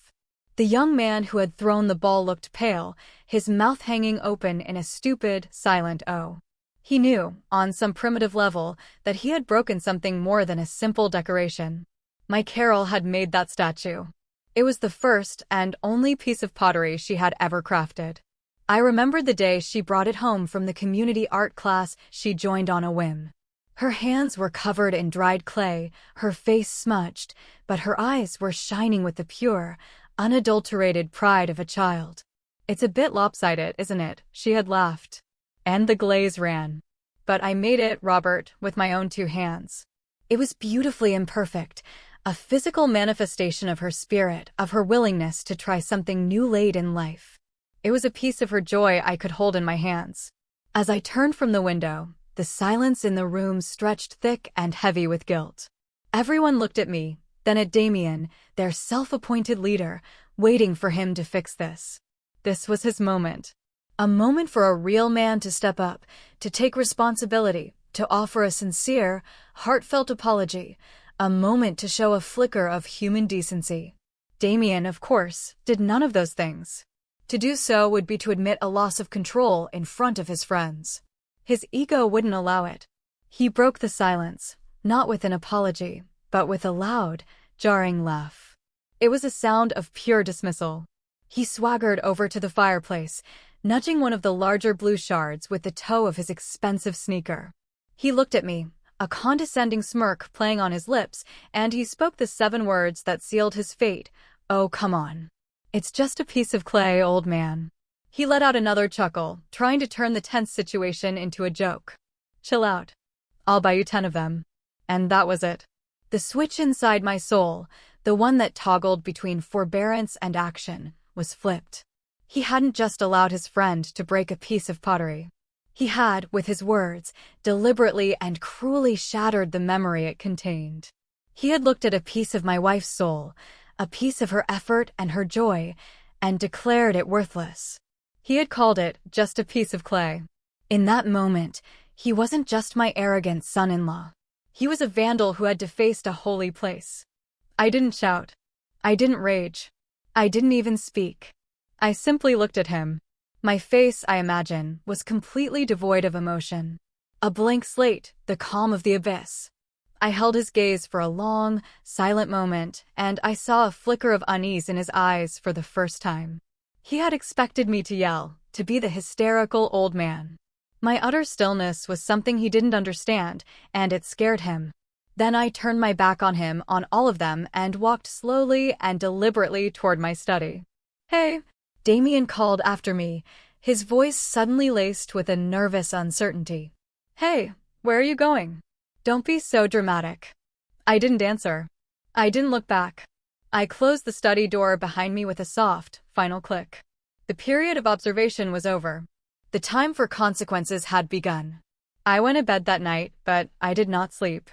The young man who had thrown the ball looked pale, his mouth hanging open in a stupid, silent O. He knew, on some primitive level, that he had broken something more than a simple decoration. My Carol had made that statue. It was the first and only piece of pottery she had ever crafted. I remembered the day she brought it home from the community art class she joined on a whim. Her hands were covered in dried clay, her face smudged, but her eyes were shining with the pure, unadulterated pride of a child. "It's a bit lopsided, isn't it?" she had laughed. And the glaze ran. "But I made it, Robert, with my own 2 hands." It was beautifully imperfect, a physical manifestation of her spirit, of her willingness to try something new late in life. It was a piece of her joy I could hold in my hands. As I turned from the window, the silence in the room stretched thick and heavy with guilt. Everyone looked at me, then at Damien, their self-appointed leader, waiting for him to fix this. This was his moment. A moment for a real man to step up, to take responsibility, to offer a sincere, heartfelt apology, a moment to show a flicker of human decency. Damien, of course, did none of those things. To do so would be to admit a loss of control in front of his friends. His ego wouldn't allow it. He broke the silence, not with an apology, but with a loud, jarring laugh. It was a sound of pure dismissal. He swaggered over to the fireplace, nudging one of the larger blue shards with the toe of his expensive sneaker. He looked at me, a condescending smirk playing on his lips, and he spoke the 7 words that sealed his fate. "Oh, come on. It's just a piece of clay, old man." He let out another chuckle, trying to turn the tense situation into a joke. "Chill out. I'll buy you 10 of them." And that was it. The switch inside my soul, the one that toggled between forbearance and action, was flipped. He hadn't just allowed his friend to break a piece of pottery. He had, with his words, deliberately and cruelly shattered the memory it contained. He had looked at a piece of my wife's soul, a piece of her effort and her joy, and declared it worthless. He had called it just a piece of clay. In that moment, he wasn't just my arrogant son-in-law. He was a vandal who had defaced a holy place. I didn't shout. I didn't rage. I didn't even speak. I simply looked at him. My face, I imagine, was completely devoid of emotion. A blank slate, the calm of the abyss. I held his gaze for a long, silent moment, and I saw a flicker of unease in his eyes for the first time. He had expected me to yell, to be the hysterical old man. My utter stillness was something he didn't understand, and it scared him. Then I turned my back on him, on all of them, and walked slowly and deliberately toward my study. "Hey," Damien called after me, his voice suddenly laced with a nervous uncertainty. "Hey, where are you going? Don't be so dramatic." I didn't answer. I didn't look back. I closed the study door behind me with a soft, final click. The period of observation was over. The time for consequences had begun. I went to bed that night, but I did not sleep.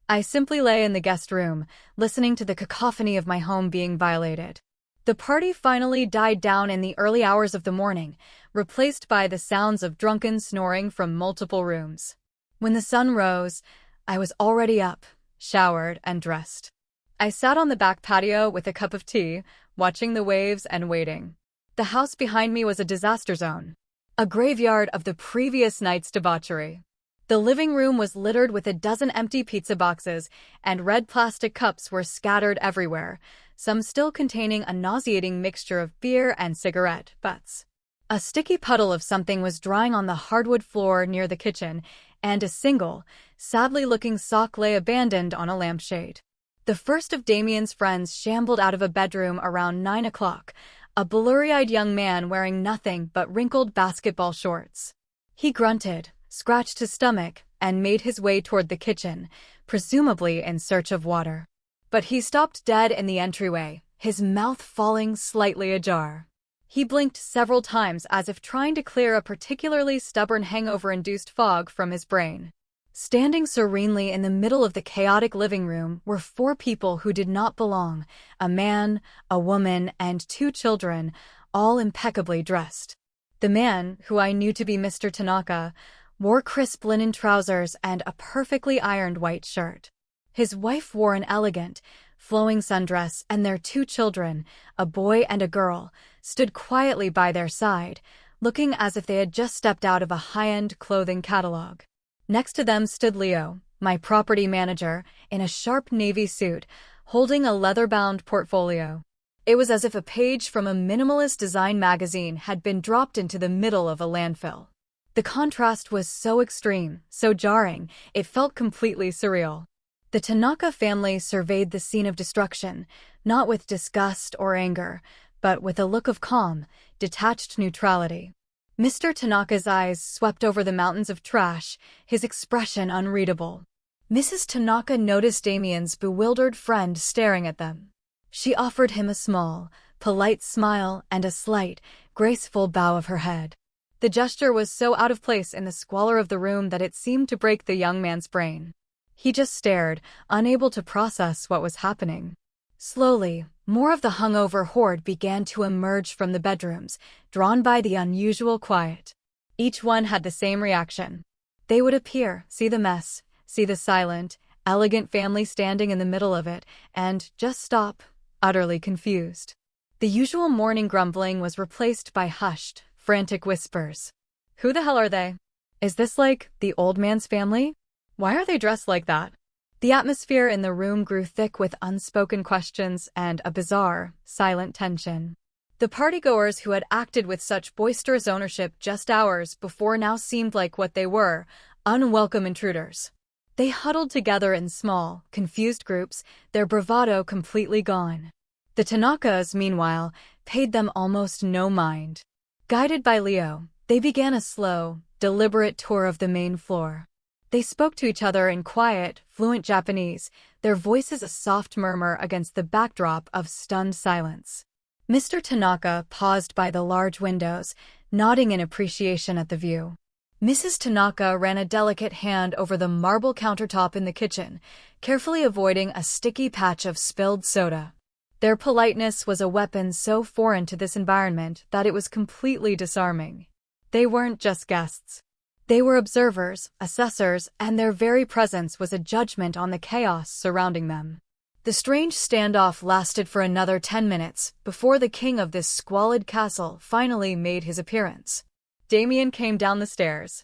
I simply lay in the guest room, listening to the cacophony of my home being violated. The party finally died down in the early hours of the morning, replaced by the sounds of drunken snoring from multiple rooms. When the sun rose, I was already up, showered, and dressed. I sat on the back patio with a cup of tea, watching the waves and waiting. The house behind me was a disaster zone, a graveyard of the previous night's debauchery. The living room was littered with a dozen empty pizza boxes, and red plastic cups were scattered everywhere, some still containing a nauseating mixture of beer and cigarette butts. A sticky puddle of something was drying on the hardwood floor near the kitchen, and a single, sadly-looking sock lay abandoned on a lampshade. The first of Damien's friends shambled out of a bedroom around 9 o'clock, a blurry-eyed young man wearing nothing but wrinkled basketball shorts. He grunted, scratched his stomach, and made his way toward the kitchen, presumably in search of water. But he stopped dead in the entryway, his mouth falling slightly ajar. He blinked several times as if trying to clear a particularly stubborn hangover-induced fog from his brain. Standing serenely in the middle of the chaotic living room were 4 people who did not belong, a man, a woman, and 2 children, all impeccably dressed. The man, who I knew to be Mr. Tanaka, wore crisp linen trousers and a perfectly ironed white shirt. His wife wore an elegant, flowing sundress, and their 2 children, a boy and a girl, stood quietly by their side, looking as if they had just stepped out of a high-end clothing catalog. Next to them stood Leo, my property manager, in a sharp navy suit, holding a leather-bound portfolio. It was as if a page from a minimalist design magazine had been dropped into the middle of a landfill. The contrast was so extreme, so jarring, it felt completely surreal. The Tanaka family surveyed the scene of destruction, not with disgust or anger, but with a look of calm, detached neutrality. Mr. Tanaka's eyes swept over the mountains of trash, his expression unreadable. Mrs. Tanaka noticed Damien's bewildered friend staring at them. She offered him a small, polite smile and a slight, graceful bow of her head. The gesture was so out of place in the squalor of the room that it seemed to break the young man's brain. He just stared, unable to process what was happening. Slowly, more of the hungover horde began to emerge from the bedrooms, drawn by the unusual quiet. Each one had the same reaction. They would appear, see the mess, see the silent, elegant family standing in the middle of it, and just stop, utterly confused. The usual morning grumbling was replaced by hushed, frantic whispers. Who the hell are they? Is this like the old man's family? Why are they dressed like that? The atmosphere in the room grew thick with unspoken questions and a bizarre, silent tension. The partygoers who had acted with such boisterous ownership just hours before now seemed like what they were, unwelcome intruders. They huddled together in small, confused groups, their bravado completely gone. The Tanakas, meanwhile, paid them almost no mind. Guided by Leo, they began a slow, deliberate tour of the main floor. They spoke to each other in quiet, fluent Japanese, their voices a soft murmur against the backdrop of stunned silence. Mr. Tanaka paused by the large windows, nodding in appreciation at the view. Mrs. Tanaka ran a delicate hand over the marble countertop in the kitchen, carefully avoiding a sticky patch of spilled soda. Their politeness was a weapon so foreign to this environment that it was completely disarming. They weren't just guests. They were observers, assessors, and their very presence was a judgment on the chaos surrounding them. The strange standoff lasted for another 10 minutes before the king of this squalid castle finally made his appearance. Damien came down the stairs,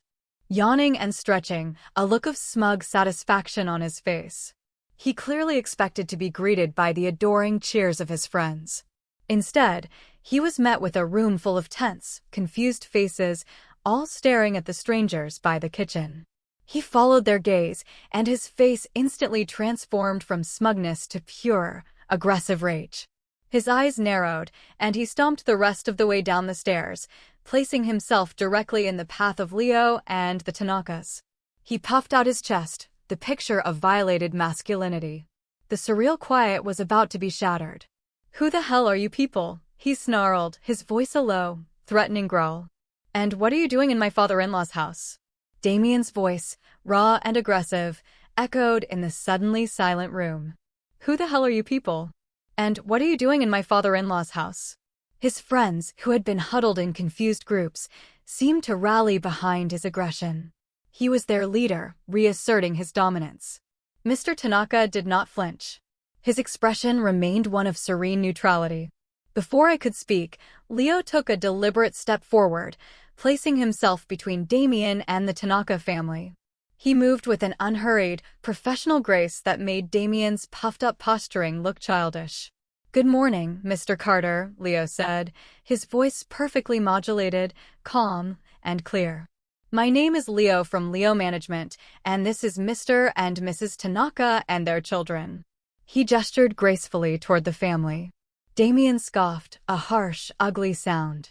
yawning and stretching, a look of smug satisfaction on his face. He clearly expected to be greeted by the adoring cheers of his friends. Instead, he was met with a room full of tense, confused faces, all staring at the strangers by the kitchen. He followed their gaze, and his face instantly transformed from smugness to pure, aggressive rage. His eyes narrowed, and he stomped the rest of the way down the stairs, placing himself directly in the path of Leo and the Tanakas. He puffed out his chest, the picture of violated masculinity. The surreal quiet was about to be shattered. "Who the hell are you people?" he snarled, his voice a low, threatening growl. "And what are you doing in my father-in-law's house?" Damien's voice, raw and aggressive, echoed in the suddenly silent room. "Who the hell are you people? And what are you doing in my father-in-law's house?" His friends, who had been huddled in confused groups, seemed to rally behind his aggression. He was their leader, reasserting his dominance. Mr. Tanaka did not flinch. His expression remained one of serene neutrality. Before I could speak, Leo took a deliberate step forward, placing himself between Damien and the Tanaka family. He moved with an unhurried, professional grace that made Damien's puffed-up posturing look childish. "Good morning, Mr. Carter," Leo said, his voice perfectly modulated, calm, and clear. "My name is Leo from Leo Management, and this is Mr. and Mrs. Tanaka and their children." He gestured gracefully toward the family. Damien scoffed, a harsh, ugly sound.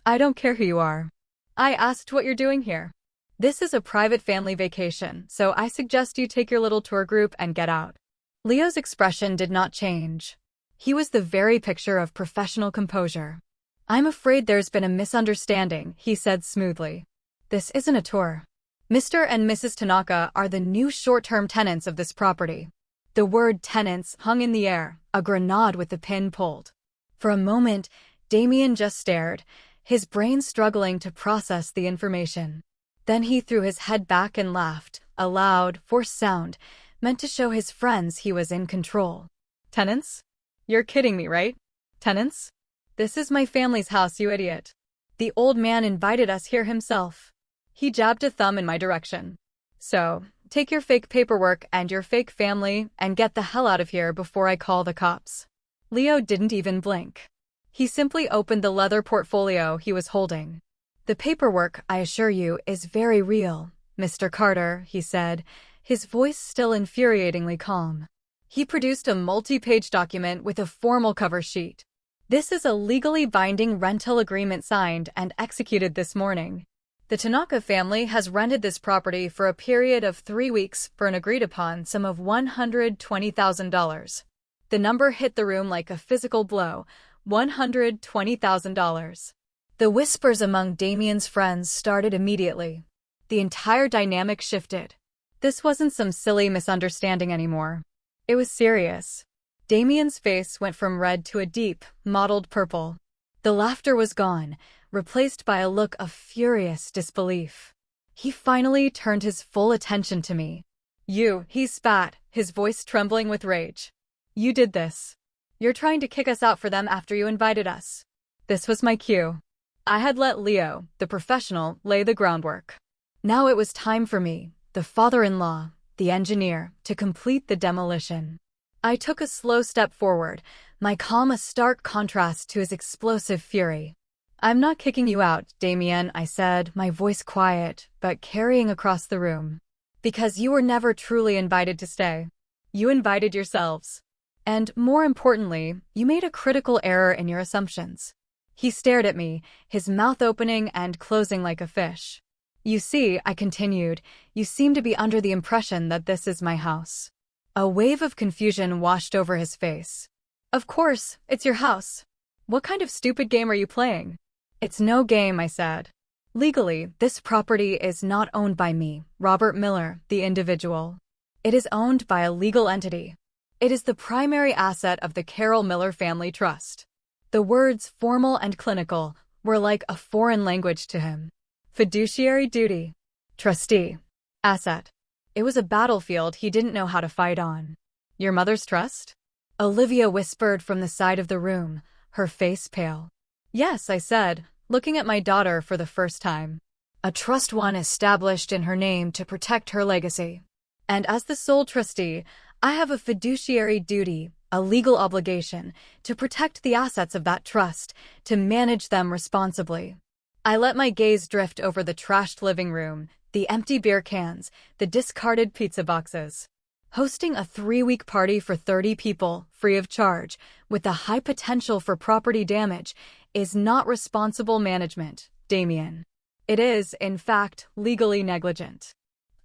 "I don't care who you are. I asked what you're doing here. This is a private family vacation, so I suggest you take your little tour group and get out." Leo's expression did not change. He was the very picture of professional composure. "I'm afraid there's been a misunderstanding," he said smoothly. "This isn't a tour. Mr. and Mrs. Tanaka are the new short-term tenants of this property." The word tenants hung in the air, a grenade with the pin pulled. For a moment, Damien just stared, his brain struggling to process the information. Then he threw his head back and laughed, a loud, forced sound, meant to show his friends he was in control. "Tenants? You're kidding me, right? Tenants? This is my family's house, you idiot. The old man invited us here himself." He jabbed a thumb in my direction. "So, take your fake paperwork and your fake family and get the hell out of here before I call the cops." Leo didn't even blink. He simply opened the leather portfolio he was holding. "The paperwork, I assure you, is very real, Mr. Carter," he said, his voice still infuriatingly calm. He produced a multi-page document with a formal cover sheet. "This is a legally binding rental agreement signed and executed this morning. The Tanaka family has rented this property for a period of 3 weeks for an agreed-upon sum of $120,000. The number hit the room like a physical blow. $120,000. The whispers among Damien's friends started immediately. The entire dynamic shifted. This wasn't some silly misunderstanding anymore. It was serious. Damien's face went from red to a deep, mottled purple. The laughter was gone, replaced by a look of furious disbelief. He finally turned his full attention to me. "You," he spat, his voice trembling with rage. "You did this. You're trying to kick us out for them after you invited us." This was my cue. I had let Leo, the professional, lay the groundwork. Now it was time for me, the father-in-law, the engineer, to complete the demolition. I took a slow step forward, my calm a stark contrast to his explosive fury. "I'm not kicking you out, Damien," I said, my voice quiet, but carrying across the room. "Because you were never truly invited to stay. You invited yourselves. And, more importantly, you made a critical error in your assumptions." He stared at me, his mouth opening and closing like a fish. "You see," I continued, "you seem to be under the impression that this is my house." A wave of confusion washed over his face. "Of course, it's your house. What kind of stupid game are you playing?" "It's no game," I said. "Legally, this property is not owned by me, Robert Miller, the individual. It is owned by a legal entity. It is the primary asset of the Carroll Miller Family Trust." The words formal and clinical were like a foreign language to him. Fiduciary duty. Trustee. Asset. It was a battlefield he didn't know how to fight on. "Your mother's trust?" Olivia whispered from the side of the room, her face pale. "Yes," I said, looking at my daughter for the first time. "A trust one established in her name to protect her legacy. And as the sole trustee, I have a fiduciary duty, a legal obligation, to protect the assets of that trust, to manage them responsibly." I let my gaze drift over the trashed living room, the empty beer cans, the discarded pizza boxes. Hosting a 3-week party for 30 people, free of charge, with the high potential for property damage, is not responsible management, Damien. It is, in fact, legally negligent.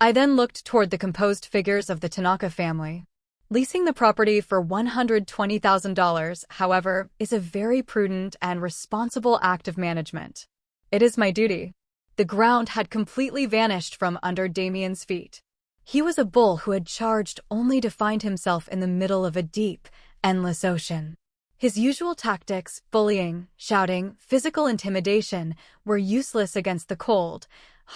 I then looked toward the composed figures of the Tanaka family. Leasing the property for $120,000, however, is a very prudent and responsible act of management. It is my duty. The ground had completely vanished from under Damien's feet. He was a bull who had charged only to find himself in the middle of a deep, endless ocean. His usual tactics, bullying, shouting, physical intimidation, were useless against the cold,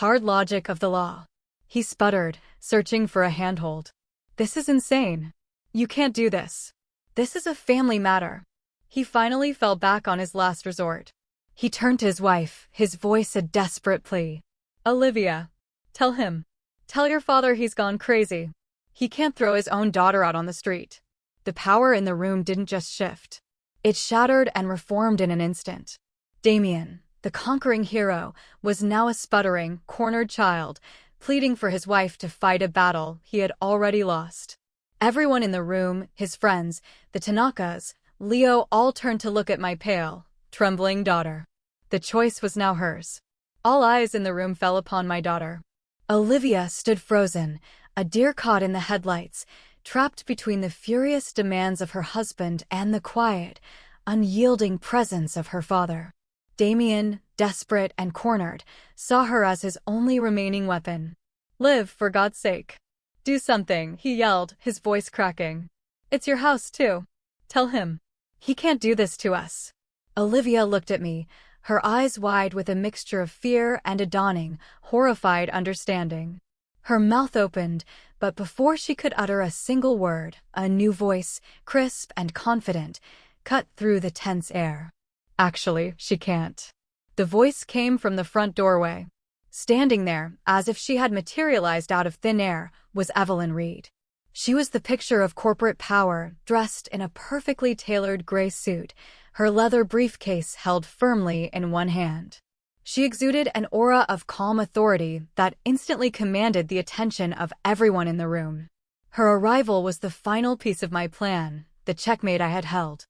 hard logic of the law. He sputtered, searching for a handhold. "This is insane. You can't do this. This is a family matter." He finally fell back on his last resort. He turned to his wife, his voice a desperate plea. "Olivia, tell him. Tell your father he's gone crazy. He can't throw his own daughter out on the street." The power in the room didn't just shift. It shattered and reformed in an instant. Damien, the conquering hero, was now a sputtering, cornered child, pleading for his wife to fight a battle he had already lost. Everyone in the room, his friends, the Tanakas, Leo, all turned to look at my pale, trembling daughter. The choice was now hers. All eyes in the room fell upon my daughter. Olivia stood frozen, a deer caught in the headlights, trapped between the furious demands of her husband and the quiet, unyielding presence of her father. Damien, desperate and cornered, saw her as his only remaining weapon. "Live, for God's sake. Do something," he yelled, his voice cracking. "It's your house, too. Tell him. He can't do this to us." Olivia looked at me, her eyes wide with a mixture of fear and a dawning, horrified understanding. Her mouth opened, but before she could utter a single word, a new voice, crisp and confident, cut through the tense air. "Actually, she can't." The voice came from the front doorway. Standing there, as if she had materialized out of thin air, was Evelyn Reed. She was the picture of corporate power, dressed in a perfectly tailored gray suit, her leather briefcase held firmly in one hand. She exuded an aura of calm authority that instantly commanded the attention of everyone in the room. Her arrival was the final piece of my plan, the checkmate I had held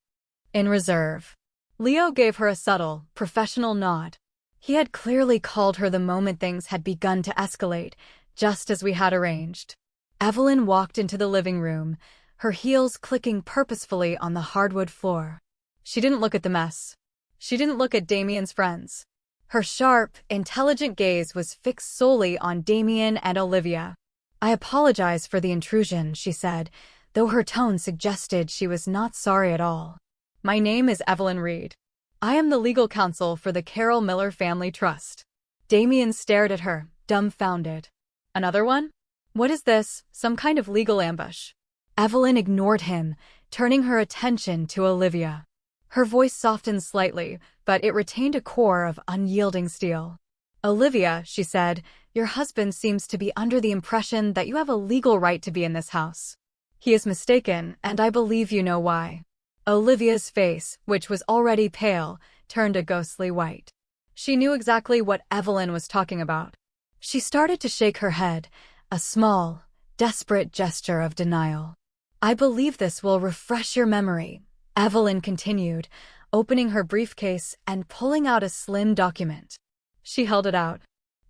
in reserve. Leo gave her a subtle, professional nod. He had clearly called her the moment things had begun to escalate, just as we had arranged. Evelyn walked into the living room, her heels clicking purposefully on the hardwood floor. She didn't look at the mess. She didn't look at Damien's friends. Her sharp, intelligent gaze was fixed solely on Damien and Olivia. "I apologize for the intrusion," she said, though her tone suggested she was not sorry at all. "My name is Evelyn Reed. I am the legal counsel for the Carroll Miller Family Trust." Damien stared at her, dumbfounded. "Another one? What is this, some kind of legal ambush?" Evelyn ignored him, turning her attention to Olivia. Her voice softened slightly, but it retained a core of unyielding steel. "Olivia," she said, "your husband seems to be under the impression that you have a legal right to be in this house. He is mistaken, and I believe you know why." Olivia's face, which was already pale, turned a ghostly white. She knew exactly what Evelyn was talking about. She started to shake her head, a small, desperate gesture of denial. "I believe this will refresh your memory," Evelyn continued, opening her briefcase and pulling out a slim document. She held it out.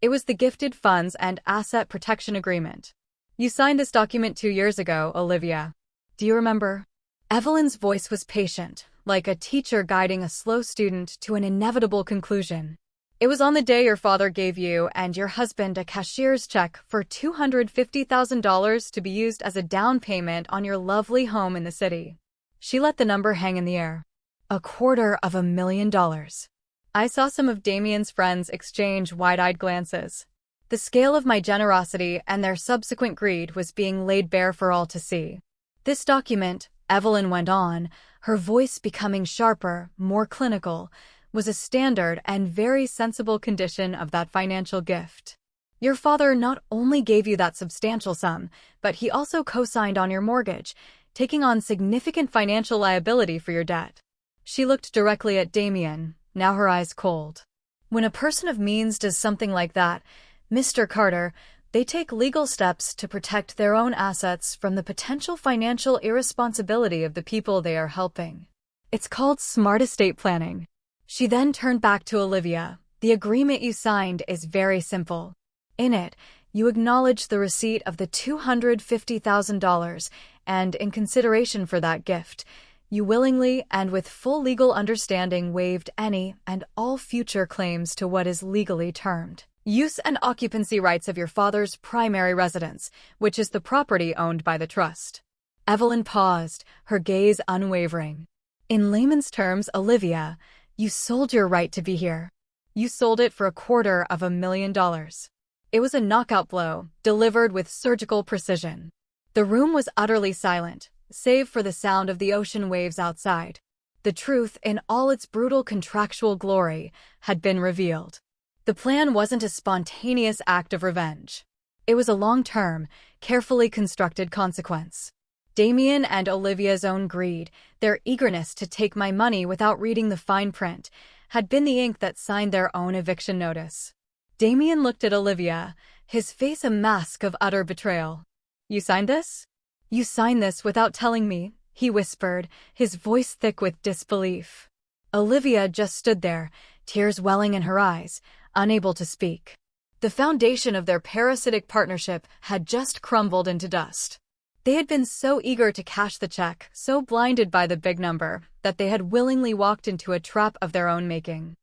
It was the Gifted Funds and Asset Protection Agreement. "You signed this document 2 years ago, Olivia. Do you remember?" Evelyn's voice was patient, like a teacher guiding a slow student to an inevitable conclusion. "It was on the day your father gave you and your husband a cashier's check for $250,000 to be used as a down payment on your lovely home in the city." She let the number hang in the air. $250,000. I saw some of Damien's friends exchange wide-eyed glances. The scale of my generosity and their subsequent greed was being laid bare for all to see. "This document," Evelyn went on, her voice becoming sharper, more clinical, was a standard and very sensible condition of that financial gift. "Your father not only gave you that substantial sum, but he also co-signed on your mortgage, taking on significant financial liability for your debt." She looked directly at Damien, now her eyes cold. "When a person of means does something like that, Mr. Carter, they take legal steps to protect their own assets from the potential financial irresponsibility of the people they are helping. It's called smart estate planning." She then turned back to Olivia. "The agreement you signed is very simple. In it, you acknowledge the receipt of the $250,000, and in consideration for that gift, you willingly and with full legal understanding waived any and all future claims to what is legally termed use and occupancy rights of your father's primary residence, which is the property owned by the trust." Evelyn paused, her gaze unwavering. "In layman's terms, Olivia, you sold your right to be here. You sold it for $250,000. It was a knockout blow, delivered with surgical precision." The room was utterly silent, save for the sound of the ocean waves outside. The truth, in all its brutal contractual glory, had been revealed. The plan wasn't a spontaneous act of revenge. It was a long-term, carefully constructed consequence. Damien and Olivia's own greed, their eagerness to take my money without reading the fine print, had been the ink that signed their own eviction notice. Damien looked at Olivia, his face a mask of utter betrayal. "You signed this? You signed this without telling me," he whispered, his voice thick with disbelief. Olivia just stood there, tears welling in her eyes, unable to speak. The foundation of their parasitic partnership had just crumbled into dust. They had been so eager to cash the check, so blinded by the big number, that they had willingly walked into a trap of their own making.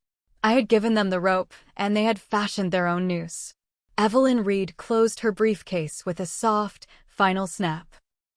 I had given them the rope, and they had fashioned their own noose. Evelyn Reed closed her briefcase with a soft, final snap.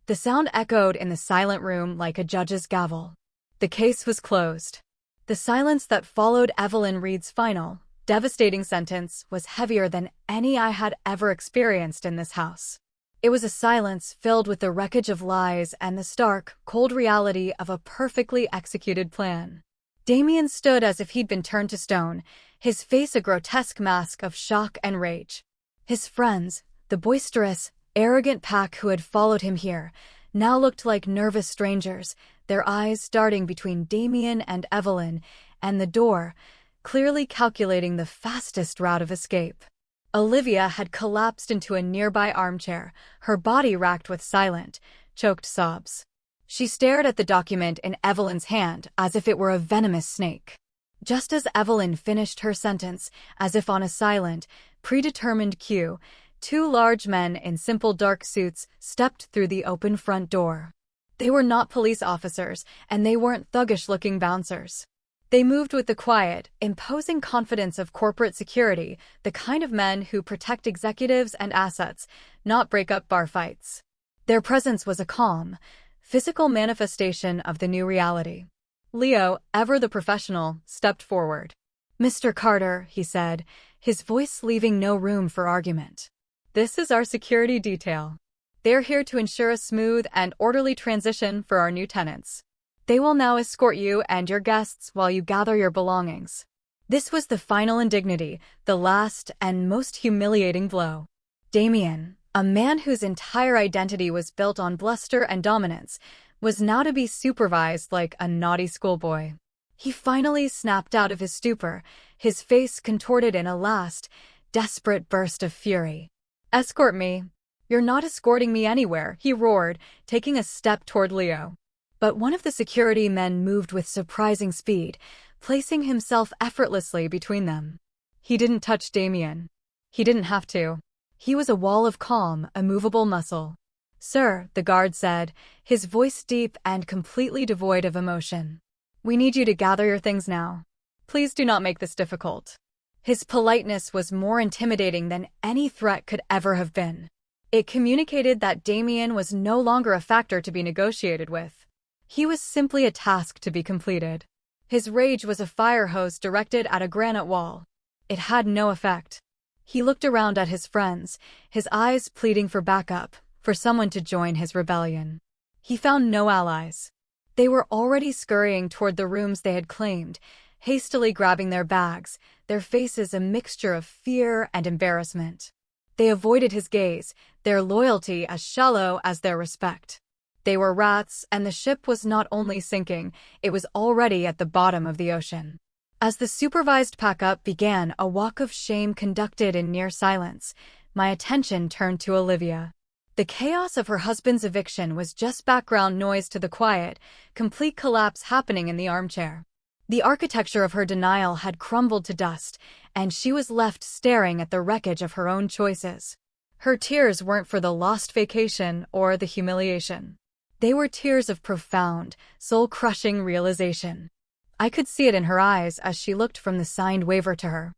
The sound echoed in the silent room like a judge's gavel. The case was closed. The silence that followed Evelyn Reed's final, devastating sentence was heavier than any I had ever experienced in this house. It was a silence filled with the wreckage of lies and the stark, cold reality of a perfectly executed plan. Damien stood as if he'd been turned to stone, his face a grotesque mask of shock and rage. His friends, the boisterous, arrogant pack who had followed him here now looked like nervous strangers, their eyes darting between Damien and Evelyn and the door, clearly calculating the fastest route of escape. Olivia had collapsed into a nearby armchair, her body racked with silent, choked sobs. She stared at the document in Evelyn's hand as if it were a venomous snake. Just as Evelyn finished her sentence, as if on a silent, predetermined cue, two large men in simple dark suits stepped through the open front door. They were not police officers, and they weren't thuggish-looking bouncers. They moved with the quiet, imposing confidence of corporate security, the kind of men who protect executives and assets, not break up bar fights. Their presence was a calm, physical manifestation of the new reality. Leo, ever the professional, stepped forward. "Mr. Carter," he said, his voice leaving no room for argument. "This is our security detail. They're here to ensure a smooth and orderly transition for our new tenants. They will now escort you and your guests while you gather your belongings." This was the final indignity, the last and most humiliating blow. Damien, a man whose entire identity was built on bluster and dominance, was now to be supervised like a naughty schoolboy. He finally snapped out of his stupor, his face contorted in a last, desperate burst of fury. "Escort me? You're not escorting me anywhere," he roared, taking a step toward Leo. But one of the security men moved with surprising speed, placing himself effortlessly between them. He didn't touch Damien. He didn't have to. He was a wall of calm, immovable muscle. "Sir," the guard said, his voice deep and completely devoid of emotion. "We need you to gather your things now. Please do not make this difficult." His politeness was more intimidating than any threat could ever have been. It communicated that Damien was no longer a factor to be negotiated with. He was simply a task to be completed. His rage was a fire hose directed at a granite wall. It had no effect. He looked around at his friends, his eyes pleading for backup, for someone to join his rebellion. He found no allies. They were already scurrying toward the rooms they had claimed, hastily grabbing their bags, their faces a mixture of fear and embarrassment. They avoided his gaze, their loyalty as shallow as their respect. They were rats, and the ship was not only sinking, it was already at the bottom of the ocean. As the supervised pack-up began, a walk of shame conducted in near silence, my attention turned to Olivia. The chaos of her husband's eviction was just background noise to the quiet, complete collapse happening in the armchair. The architecture of her denial had crumbled to dust, and she was left staring at the wreckage of her own choices. Her tears weren't for the lost vacation or the humiliation. They were tears of profound, soul-crushing realization. I could see it in her eyes as she looked from the signed waiver to her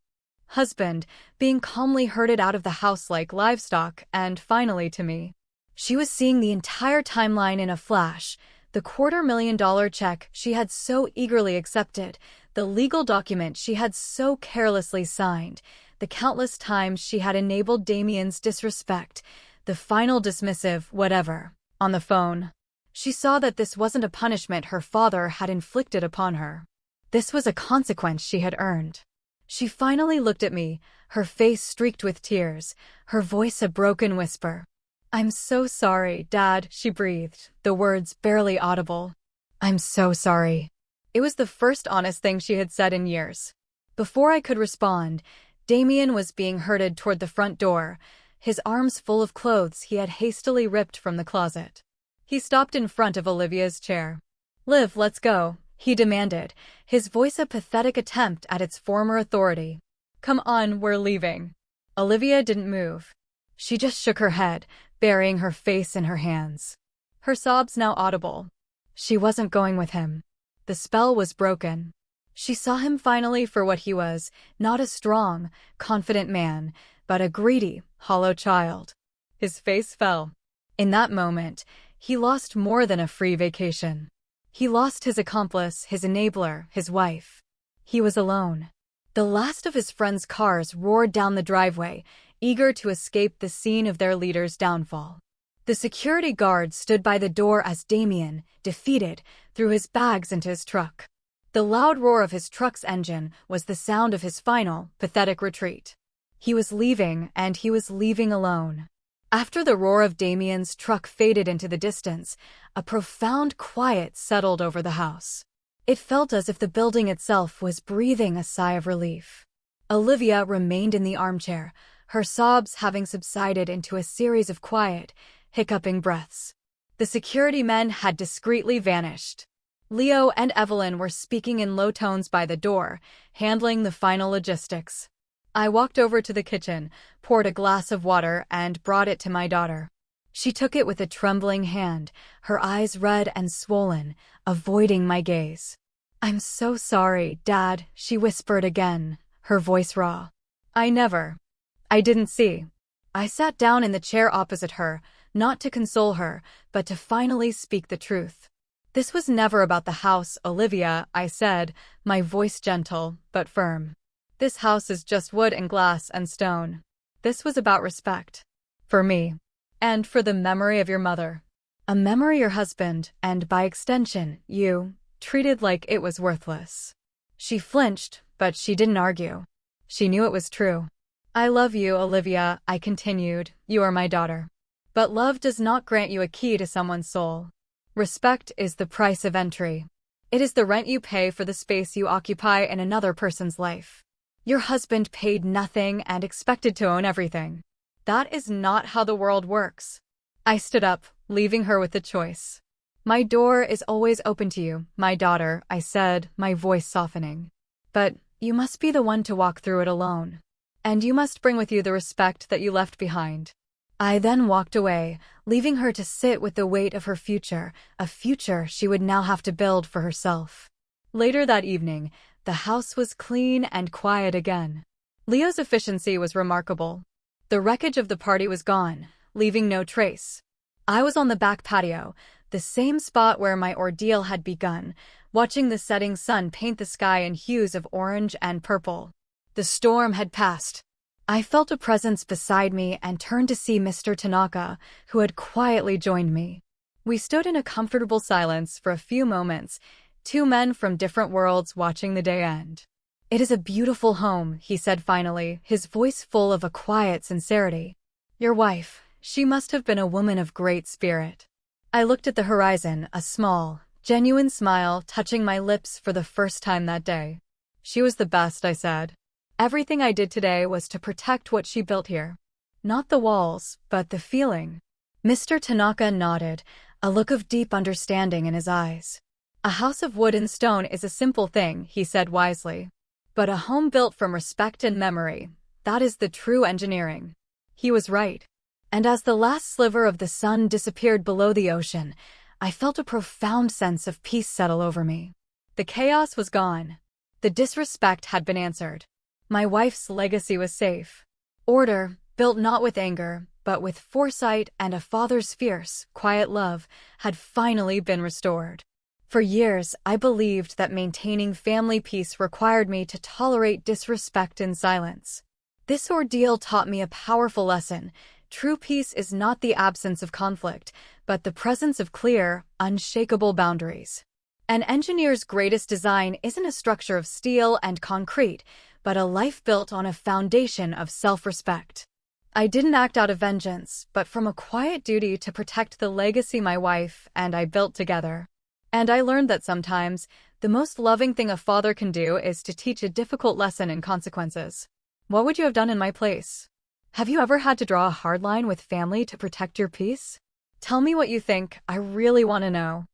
husband, being calmly herded out of the house like livestock, and finally to me. She was seeing the entire timeline in a flash, the $250,000 check she had so eagerly accepted, the legal document she had so carelessly signed, the countless times she had enabled Damien's disrespect, the final dismissive whatever, on the phone. She saw that this wasn't a punishment her father had inflicted upon her. This was a consequence she had earned. She finally looked at me, her face streaked with tears, her voice a broken whisper. "I'm so sorry, Dad," she breathed, the words barely audible. "I'm so sorry." It was the first honest thing she had said in years. Before I could respond, Damien was being herded toward the front door, his arms full of clothes he had hastily ripped from the closet. He stopped in front of Olivia's chair. "Liv, let's go," he demanded, his voice a pathetic attempt at its former authority. "Come on, we're leaving." Olivia didn't move. She just shook her head, burying her face in her hands. Her sobs now audible. She wasn't going with him. The spell was broken. She saw him finally for what he was, not a strong, confident man, but a greedy, hollow child. His face fell. In that moment, he lost more than a free vacation. He lost his accomplice, his enabler, his wife. He was alone. The last of his friends' cars roared down the driveway, eager to escape the scene of their leader's downfall. The security guard stood by the door as Damien, defeated, threw his bags into his truck. The loud roar of his truck's engine was the sound of his final, pathetic retreat. He was leaving, and he was leaving alone. After the roar of Damien's truck faded into the distance, a profound quiet settled over the house. It felt as if the building itself was breathing a sigh of relief. Olivia remained in the armchair, her sobs having subsided into a series of quiet, hiccuping breaths. The security men had discreetly vanished. Leo and Evelyn were speaking in low tones by the door, handling the final logistics. I walked over to the kitchen, poured a glass of water, and brought it to my daughter. She took it with a trembling hand, her eyes red and swollen, avoiding my gaze. "I'm so sorry, Dad," she whispered again, her voice raw. I didn't see." I sat down in the chair opposite her, not to console her, but to finally speak the truth. "This was never about the house, Olivia," I said, my voice gentle but firm. "This house is just wood and glass and stone. This was about respect. For me. And for the memory of your mother. A memory your husband, and by extension, you, treated like it was worthless." She flinched, but she didn't argue. She knew it was true. "I love you, Olivia," I continued. "You are my daughter. But love does not grant you a key to someone's soul. Respect is the price of entry. It is the rent you pay for the space you occupy in another person's life. Your husband paid nothing and expected to own everything. That is not how the world works." I stood up, leaving her with the choice. "My door is always open to you, my daughter," I said, my voice softening. "But you must be the one to walk through it alone. And you must bring with you the respect that you left behind." I then walked away, leaving her to sit with the weight of her future, a future she would now have to build for herself. Later that evening, the house was clean and quiet again. Leo's efficiency was remarkable. The wreckage of the party was gone, leaving no trace. I was on the back patio, the same spot where my ordeal had begun, watching the setting sun paint the sky in hues of orange and purple. The storm had passed. I felt a presence beside me and turned to see Mr. Tanaka, who had quietly joined me. We stood in a comfortable silence for a few moments, two men from different worlds watching the day end. "It is a beautiful home," he said finally, his voice full of a quiet sincerity. "Your wife, she must have been a woman of great spirit." I looked at the horizon, a small, genuine smile touching my lips for the first time that day. "She was the best," I said. "Everything I did today was to protect what she built here. Not the walls, but the feeling." Mr. Tanaka nodded, a look of deep understanding in his eyes. "A house of wood and stone is a simple thing," he said wisely. "But a home built from respect and memory, that is the true engineering." He was right. And as the last sliver of the sun disappeared below the ocean, I felt a profound sense of peace settle over me. The chaos was gone. The disrespect had been answered. My wife's legacy was safe. Order, built not with anger, but with foresight and a father's fierce, quiet love, had finally been restored. For years, I believed that maintaining family peace required me to tolerate disrespect in silence. This ordeal taught me a powerful lesson. True peace is not the absence of conflict, but the presence of clear, unshakable boundaries. An engineer's greatest design isn't a structure of steel and concrete, but a life built on a foundation of self-respect. I didn't act out of vengeance, but from a quiet duty to protect the legacy my wife and I built together. And I learned that sometimes, the most loving thing a father can do is to teach a difficult lesson in consequences. What would you have done in my place? Have you ever had to draw a hard line with family to protect your peace? Tell me what you think, I really want to know.